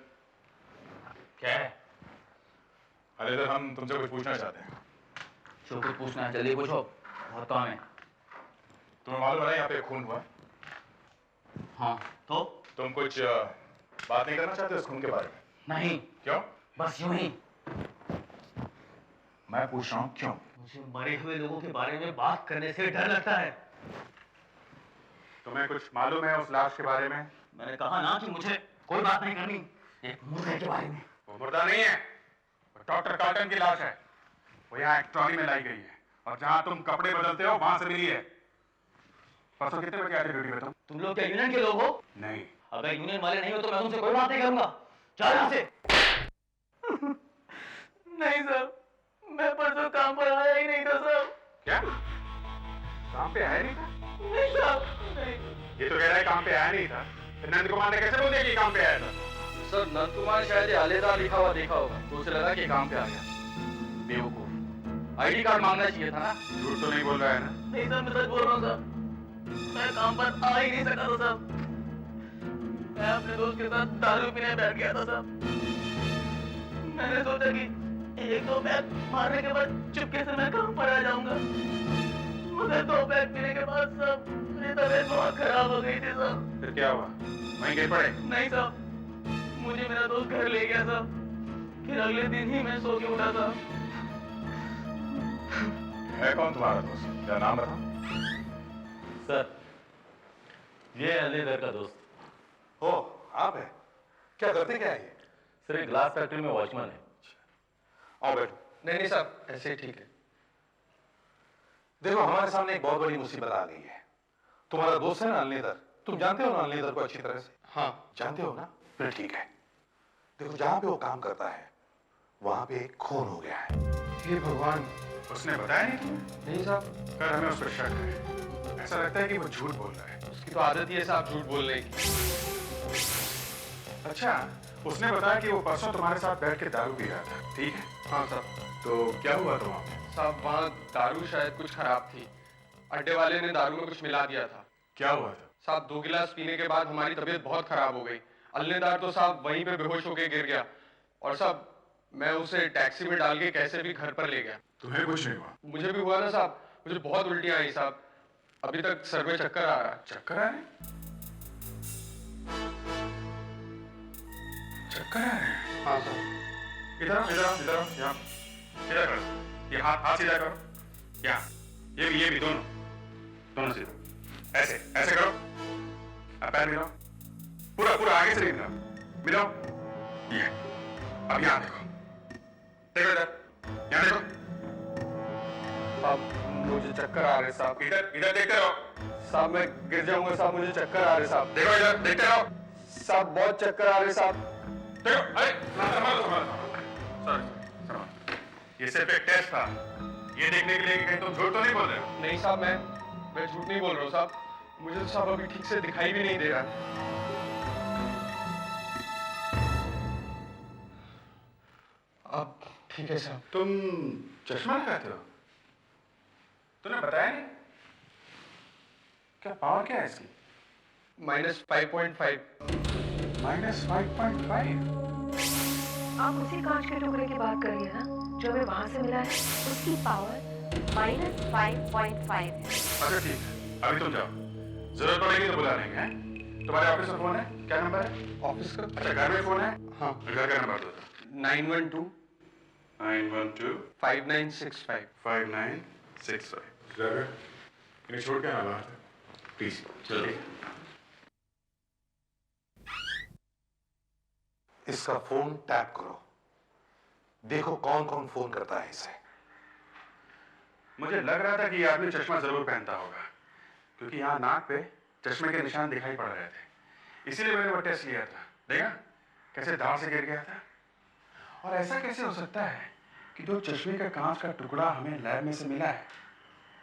S12: क्या है?
S10: अलेदर, हम तुमसे कुछ पूछना चाहते हैं।
S12: जो कुछ पूछना है जल्दी पूछो, बहुत काम है।
S10: तुम्हें मालूम है यहाँ पे खून हुआ?
S12: हाँ, तो
S10: तुम कुछ बात नहीं करना चाहते उस खून के बारे में?
S12: नहीं।
S10: क्यों?
S12: बस यूं ही।
S10: मैं पूछ रहा हूँ क्यों?
S12: मुझे मरे हुए लोगों के बारे में बात करने से डर लगता है।
S10: तुम्हें कुछ मालूम है उस लाश के बारे में?
S12: मैंने कहा ना कि मुझे कोई बात नहीं करनी, एक मुर्दे के बारे में।
S10: वो मुर्दा नहीं है, वो डॉक्टर कार्टन की लाश है। वो यहाँ एक ट्रॉली में लाई गई है और जहाँ तुम कपड़े बदलते हो वहां से मिली है। परसों कितने बजे आए थे ड्यूटी पे तुम?
S12: तुम लोग क्या यूनियन के लोग हो?
S10: नहीं।
S12: अगर यूनियन वाले नहीं हो तो मैं तुमसे कोई बात नहीं करूंगा। चल यहाँ से। नहीं सर, मैं परसों काम पर आया ही नहीं था सर।
S10: क्या? काम पे आया नहीं था?
S12: नहीं सर, नहीं।
S10: ये तो कह रहा है काम पे आया नहीं था। फिर नंद कुमार ने कैसे बोल दिया कि काम पे आया था?
S12: सर, नंद कुमार शायद अलेदार लिखा हुआ देखा होगा तो उसे लगा कि काम पे आ गया। बेवकूफ, आईडी कार्ड मांगना चाहिए था ना।
S10: झूठ तो नहीं बोल रहा है ना?
S12: नहीं सर, मैं सच बोल रहा हूँ सर। मैं काम पर आ ही नहीं सका था सर। मैं अपने दोस्त के साथ दारू पीने बैठ गया था सर। मैंने सोचा कि एक दो पैक मारने के बाद चुपके से मैं काम पर आ जाऊंगा, मगर 2 पैक पीने के बाद सब मेरी तबीयत बहुत खराब हो गई थी सर।
S10: फिर क्या हुआ? वहीं गिर पड़े?
S12: नहीं साहब, मुझे मेरा दोस्त घर ले गया साहब। फिर अगले दिन ही मैं सो के उठा था।
S10: है कौन तुम्हारा दोस्त? क्या नाम बता?
S12: सर, ये अलीदर का दोस्त।
S3: ओ, आप है? क्या करते क्या है ये?
S12: सर, ये ग्लास फैक्ट्री में वॉचमैन है।
S3: आओ बैठो।
S6: नहीं साहब, ऐसे ही ठीक है।
S3: देखो, हमारे सामने एक बहुत बड़ी मुसीबत आ गई है। तुम्हारा दोस्त है ना अल्लेदर, तुम जानते हो ना अल्लेदर को अच्छी तरह से?
S6: हाँ,
S3: जानते हो ना? फिर ठीक है। देखो, जहां पे वो काम करता है वहां पे एक खून हो गया है।
S10: हे भगवान, उसने बताया नहीं तुम्हें?
S6: नहीं साहब।
S10: कर हमें उस पर शक है। ऐसा लगता है कि वो झूठ बोल रहा है।
S6: उसकी तो आदत ही है साहब झूठ बोलने की।
S10: अच्छा, उसने बताया कि वो परसों तुम्हारे साथ बैठ के दारू पी रहा था, ठीक है?
S6: हाँ साहब।
S10: तो क्या हुआ था वहां पे?
S6: साहब, वहाँ दारू शायद कुछ खराब थी। अड्डे वाले ने दारू में कुछ मिला दिया था।
S10: क्या हुआ था?
S6: साहब, 2 गिलास पीने के बाद हमारी तबीयत बहुत खराब हो गई। अल्लेदार तो साहब वहीं पे बेहोश होके गिर गया और साहब मैं उसे टैक्सी में डाल के कैसे भी घर पर ले गया।
S10: तुम्हें कुछ नहीं हुआ?
S6: मुझे भी हुआ ना साहब, मुझे बहुत उल्टियां आई साहब। अभी तक सर में चक्कर आ रहा है।
S10: चक्कर आ रहे? चक्कर आ रहे हैं?
S6: हाँ साहब।
S10: इधर इधर यहाँ इधर करो। ये हाथ सीधा करो। यहाँ ये भी दोनों सीधा। ऐसे ऐसे करो। अब पैर मिलाओ। पूरा आगे से नहीं मिलाओ। ये अब यहाँ देखो इधर, यहाँ देखो।
S6: साहब, मुझे चक्कर आ रहे साहब।
S10: इधर देखते रहो।
S6: साहब, मैं गिर जाऊंगा साहब, मुझे चक्कर आ रहे साहब।
S10: देखो इधर, देखते रहो।
S6: साहब, बहुत चक्कर आ रहे साहब।
S10: देखो, अरे सॉरी, ये सिर्फ एक टेस्ट था। ये देखने के लिए कि कहीं तुम झूठ तो नहीं बोल रहे हो?
S6: नहीं साहब, मैं झूठ नहीं बोल रहा हूँ साहब। मुझे तो साहब अभी ठीक से दिखाई भी नहीं दे रहा। अब ठीक है साहब।
S10: तुम चश्मा लगाते हो? तूने बताया नहीं? क्या पावर क्या है इसकी?
S6: -5.5।
S10: -5.5?
S14: आप उसी कांच के टुकड़े की बात कर रही है ना जो हमें वहां से मिला है?
S4: उसकी पावर -5.5 है।
S10: अच्छा ठीक है, अभी तुम जाओ। जरूरत पड़ेगी तो बुला लेंगे, हैं? तुम्हारे ऑफिस में फोन है? क्या नंबर है
S6: ऑफिस का?
S10: अच्छा, घर में फोन है?
S6: हाँ।
S10: घर का नंबर दो।
S6: 912
S10: 5965
S6: 5965।
S10: 5965। ड्राइवर, इन्हें छोड़ के आना बाहर से, प्लीज।
S12: चलो।
S3: इसका फोन टैप करो, देखो कौन कौन फोन करता है इसे।
S10: मुझे लग रहा था कि ये आदमी चश्मा जरूर पहनता होगा, क्योंकि यहाँ नाक पे चश्मे के निशान दिखाई पड़ रहे थे। इसीलिए मैंने वो टेस्ट लिया था। देखा कैसे धाड़ से गिर गया था। और ऐसा कैसे हो सकता है कि जो चश्मे का कांच का टुकड़ा हमें लैब में से मिला है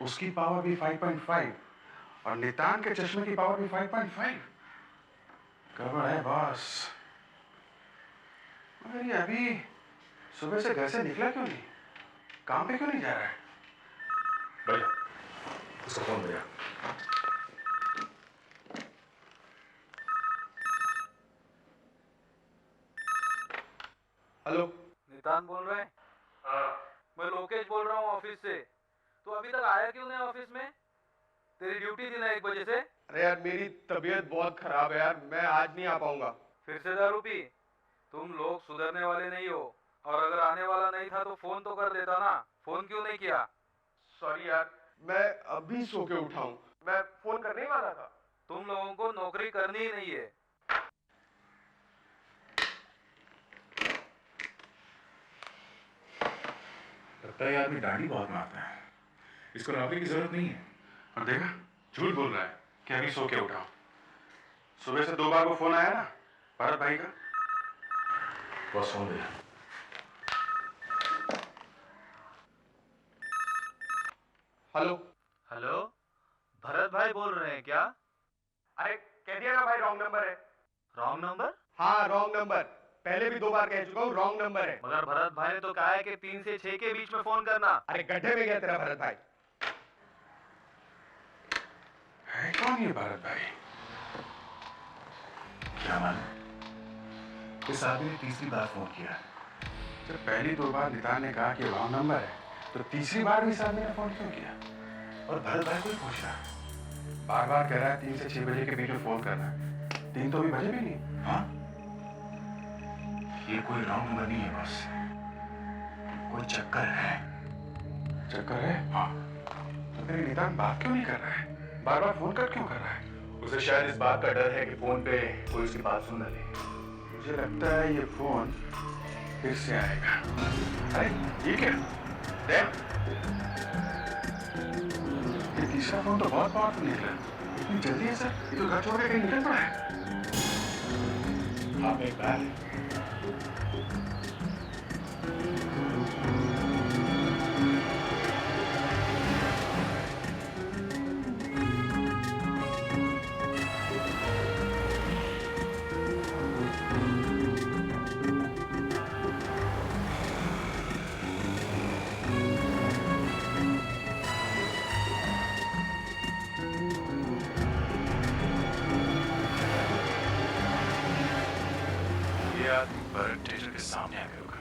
S10: उसकी पावर भी 5.5 और नितान के चश्मे की पावर भी 5.5। गड़बड़ है बॉस। मगर ये अभी सुबह से घर से निकला क्यों नहीं? काम पे क्यों नहीं जा रहा है? भैया उसका फोन भैया। हेलो
S12: नितान बोल रहे हैं? हाँ। मैं लोकेश बोल रहा हूँ ऑफिस से। तू अभी तक आया क्यों नहीं ऑफिस में? तेरी ड्यूटी थी ना 1 बजे से।
S6: अरे यार मेरी तबीयत बहुत खराब है यार, मैं आज नहीं आ पाऊंगा।
S12: फिर से दारू पी? तुम लोग सुधरने वाले नहीं हो। और अगर आने वाला नहीं था तो फोन तो कर देता ना। फोन क्यों नहीं किया?
S6: सॉरी यार, मैं अभी सो के उठा हूँ। मैं फोन करने ही वाला था।
S12: तुम लोगों को नौकरी करनी ही नहीं है।
S10: लगता है आदमी डांडी बहुत मारता है। इसको नौकरी की जरूरत नहीं है। और देखा झूठ बोल रहा है कि अभी सो के उठा। सुबह से 2 बार वो फोन आया ना भरत भाई का। बस फोन दिया।
S6: हेलो
S12: हेलो, भरत भाई बोल रहे हैं क्या?
S6: अरे कह दिया ना भाई, रॉन्ग नंबर है।
S12: Wrong number?
S6: हाँ रॉन्ग नंबर, पहले भी 2 बार कह चुका हूँ, रॉन्ग नंबर है।
S12: मगर भरत भाई ने तो कहा है कि 3 से 6 के बीच में फोन करना।
S6: अरे गड्ढे में गया तेरा भरत भाई।
S10: है कौन ये भरत भाई? क्या मालूम इस आदमी ने तीसरी बार फोन किया। जब पहली 2 बार नितान ने कहा कि रॉन्ग नंबर है तो तीसरी बार भी इस आदमी ने फोन क्यों किया? और भरत भाई को ही पूछ रहा है। बार बार कह रहा है 3 से 6 बजे के बीच में फोन करना है। 3 तो अभी बजे भी नहीं। हाँ ये कोई रॉन्ग नंबर नहीं है बॉस, कोई चक्कर है। चक्कर है? हाँ। तो फिर नितान बात क्यों नहीं कर रहा है? बार बार फोन कर क्यों कर रहा है? उसे शायद इस बात का डर है कि फोन पे कोई उसकी बात सुन न ले। मुझे लगता है ये फोन फिर से आएगा। अरे ये क्या? देख ये तीसरा फोन तो बहुत पावरफुल निकला। इतनी जल्दी है सर? ये तो घर छोड़ के कहीं निकल पड़ा है। हाँ एक बार भरत थिएटर के सामने आकर रुका।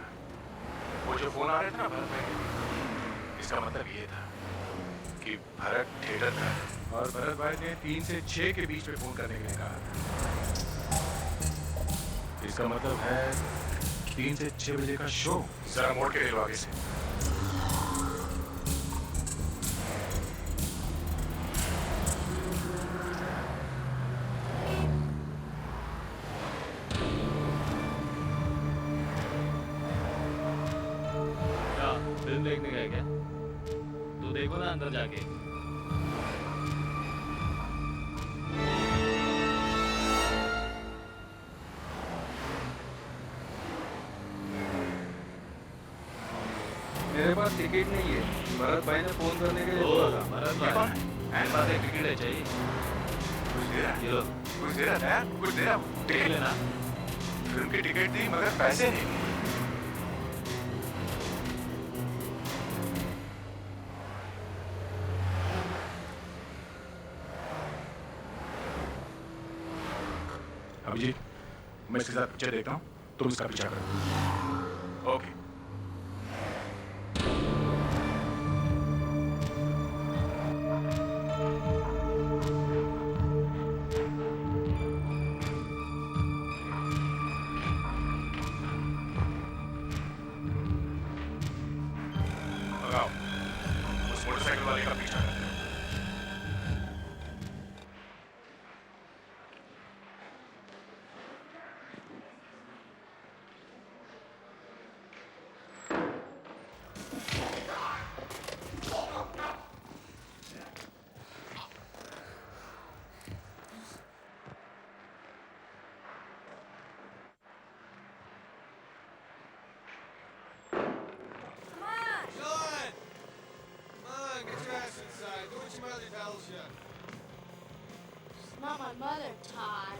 S10: वो जो फोन आ रहे थे ना भरत भाई, इसका मतलब ये था कि भरत थिएटर था और भरत भाई ने 3 से 6 के बीच में फोन करने के लिए कहा था। इसका मतलब है 3 से 6 बजे का शो। जरा मोड़ के ले लो आगे से।
S12: फिल्म देखने गए क्या? तू देखो ना अंदर जाके। मेरे पास टिकट नहीं है। भरत भाई ने फोन करने के लिए बोला था। भरत भाई मेरे पास एक टिकट है, चाहिए? कुछ दे रहा? ये लो।
S10: कुछ दे रहा था? कुछ दे रहा?
S12: टिकट लेना।
S10: फिल्म की टिकट दी मगर पैसे नहीं। अभिजीत मैं इसके साथ पिक्चर देखता हूँ, तुम इसका पीछा करो। ओके। लगाओ उस मोटरसाइकिल वाले का पीछा करो।
S15: It's not my mother, Todd.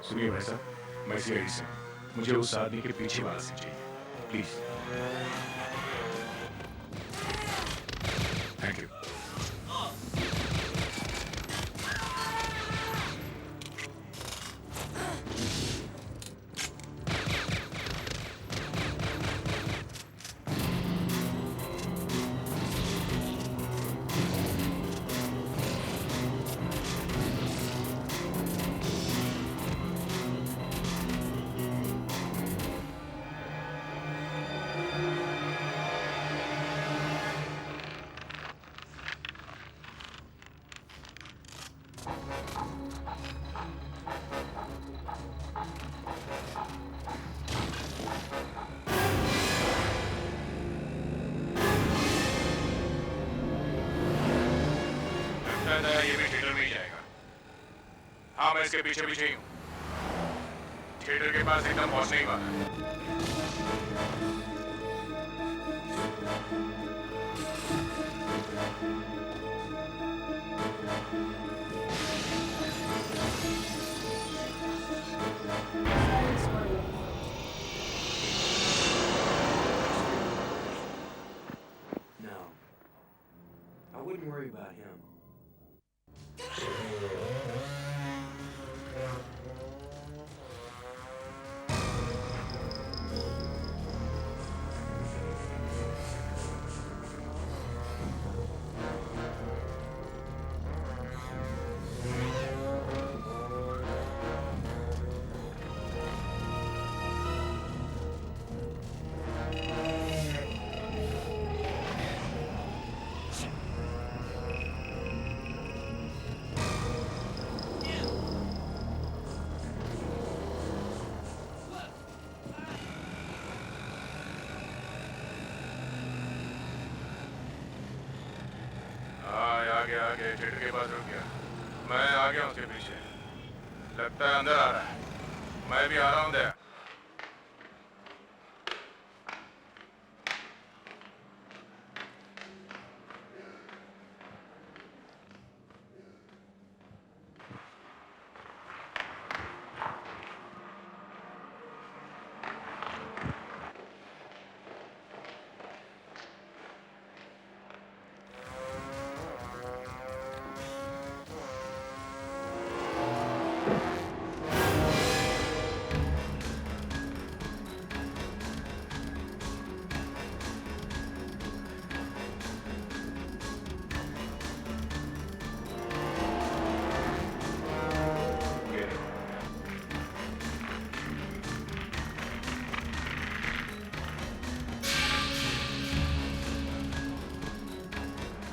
S13: सुनिए भाई साहब, मैं सीआईडी से हूं। मुझे उस आदमी के पीछे वाला सीन चाहिए, प्लीज। Thank you. ये भी थिएटर में ही जाएगा। हाँ, मैं इसके पीछे पीछे ही हूँ। थिएटर के पास एकदम पहुंचने ही वाला।
S16: No. I wouldn't worry about him.
S13: आगे थिएटर के पास रुक गया। मैं आ गया उसके पीछे। लगता है अंदर आ रहा है। मैं भी आ रहा हूँ दया।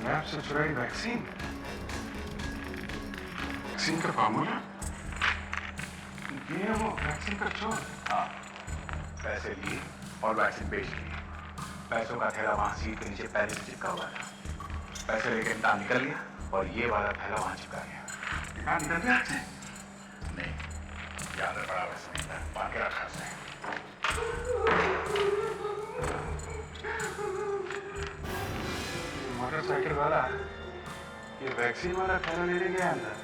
S10: मैप से चुराई वैक्सीन। वैक्सीन का फार्मूला? ये वो वैक्सीन का चोर।
S13: हाँ, पैसे लिए और वैक्सीन बेच लिए। पैसों का थैला वहां सीट के नीचे पहले से चिपका हुआ था। पैसे लेके इंसान निकल गया और ये वाला थैला वहां चिपका गया।
S10: इंसान निकल गया आपसे?
S13: नहीं, याद पड़ा वैसे नहीं था, बाकी रखा से।
S10: मोटरसाइकिल वाला ये वैक्सीन वाला थैला लेने गया अंदर।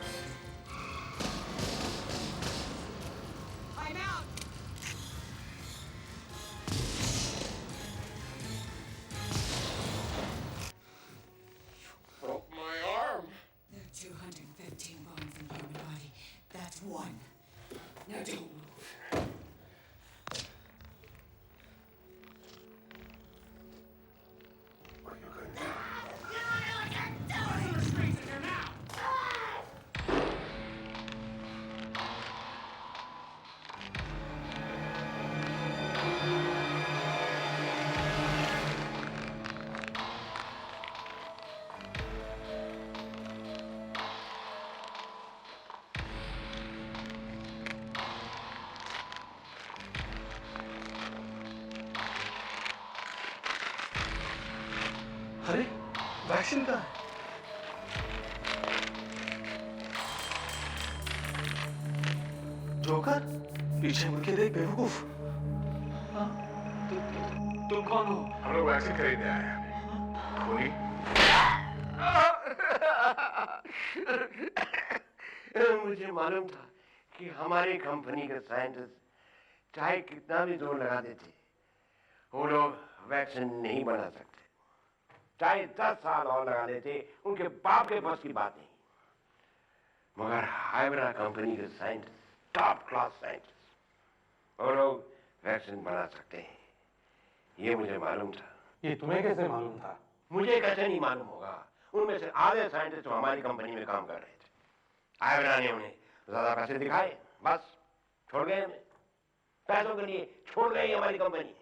S15: Broke my arm.
S17: There are 215 bones in the human body. That's one. Now don't move.
S6: अरे वैक्सीन कहाँ है? जोकर पीछे मुड़ के देख बेवकूफ। तुम कौन हो?
S13: हम लोग वैक्सीन खरीदने आए हैं। खूनी
S6: मुझे मालूम था कि हमारी कंपनी के साइंटिस्ट चाहे कितना भी जोर लगा देते, वो लोग वैक्सीन नहीं बना सकते। चाहे 10 साल और लगा देते, उनके बाप के बस की बात नहीं। मगर हाइब्रा कंपनी के साइंटिस्ट, टॉप क्लास साइंटिस्ट, वो लोग वैक्सीन बना सकते हैं, ये मुझे मालूम था।
S3: ये तुम्हें कैसे मालूम था?
S6: मुझे कैसे नहीं मालूम होगा? उनमें से आधे साइंटिस्ट तो हमारी कंपनी में काम कर रहे थे। हाइब्रा ने उन्हें ज्यादा पैसे दिखाए, बस छोड़ गए हमें। पैसों के लिए छोड़ गई हमारी कंपनी।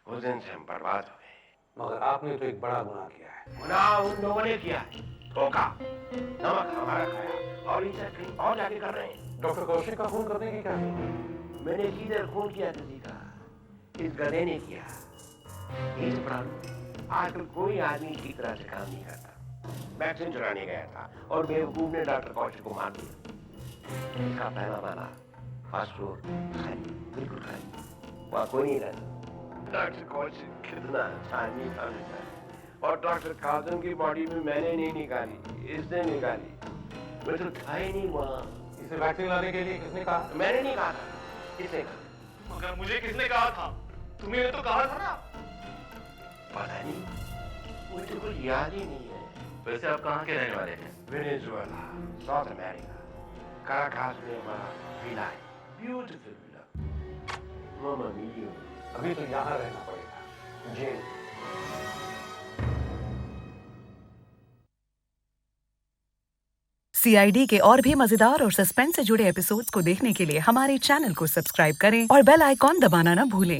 S6: उस दिन से हम बर्बाद हो गए।
S3: मगर आपने तो एक बड़ा गुनाह किया है।
S6: गुनाह उन लोगों ने किया है, धोखा, नमक हमारा खाया और इसे कहीं और जाके कर रहे हैं।
S3: डॉक्टर कौशिक का खून करने की क्या जरूरत?
S6: मैंने सीधे खून किया किसी का, इस गधे ने किया। इस प्रॉब्लम आजकल कोई आदमी ठीक तरह से काम नहीं करता। वैक्सीन चुराने गया था और बेवकूफ ने डॉक्टर कौशिक को मार दिया। इसका पहला वाला फर्स्ट फ्लोर खाली, बिल्कुल खाली, वहाँ कोई नहीं रहता। डॉक्टर कौशिक कितना अच्छा आदमी था और डॉक्टर काजम की बॉडी में मैंने नहीं निकाली, इसने निकाली। मैं तो था ही नहीं वहाँ।
S3: इसे वैक्सीन लाने के लिए किसने कहा?
S6: मैंने नहीं कहा था, किसने कहा?
S12: मगर मुझे किसने कहा था? तुम्हें तो कहा था ना।
S6: पता नहीं, मुझे कुछ याद ही नहीं है।
S12: वैसे आप कहाँ के रहने वाले हैं?
S6: वेनेजुएला, साउथ अमेरिका, काराकास में हमारा विला है, ब्यूटीफुल विला। मामा मिया,
S3: अभी तो यहाँ रहना पड़ेगा, जेल।
S18: CID के और भी मजेदार और सस्पेंस से जुड़े एपिसोड्स को देखने के लिए हमारे चैनल को सब्सक्राइब करें और बेल आइकॉन दबाना ना भूलें।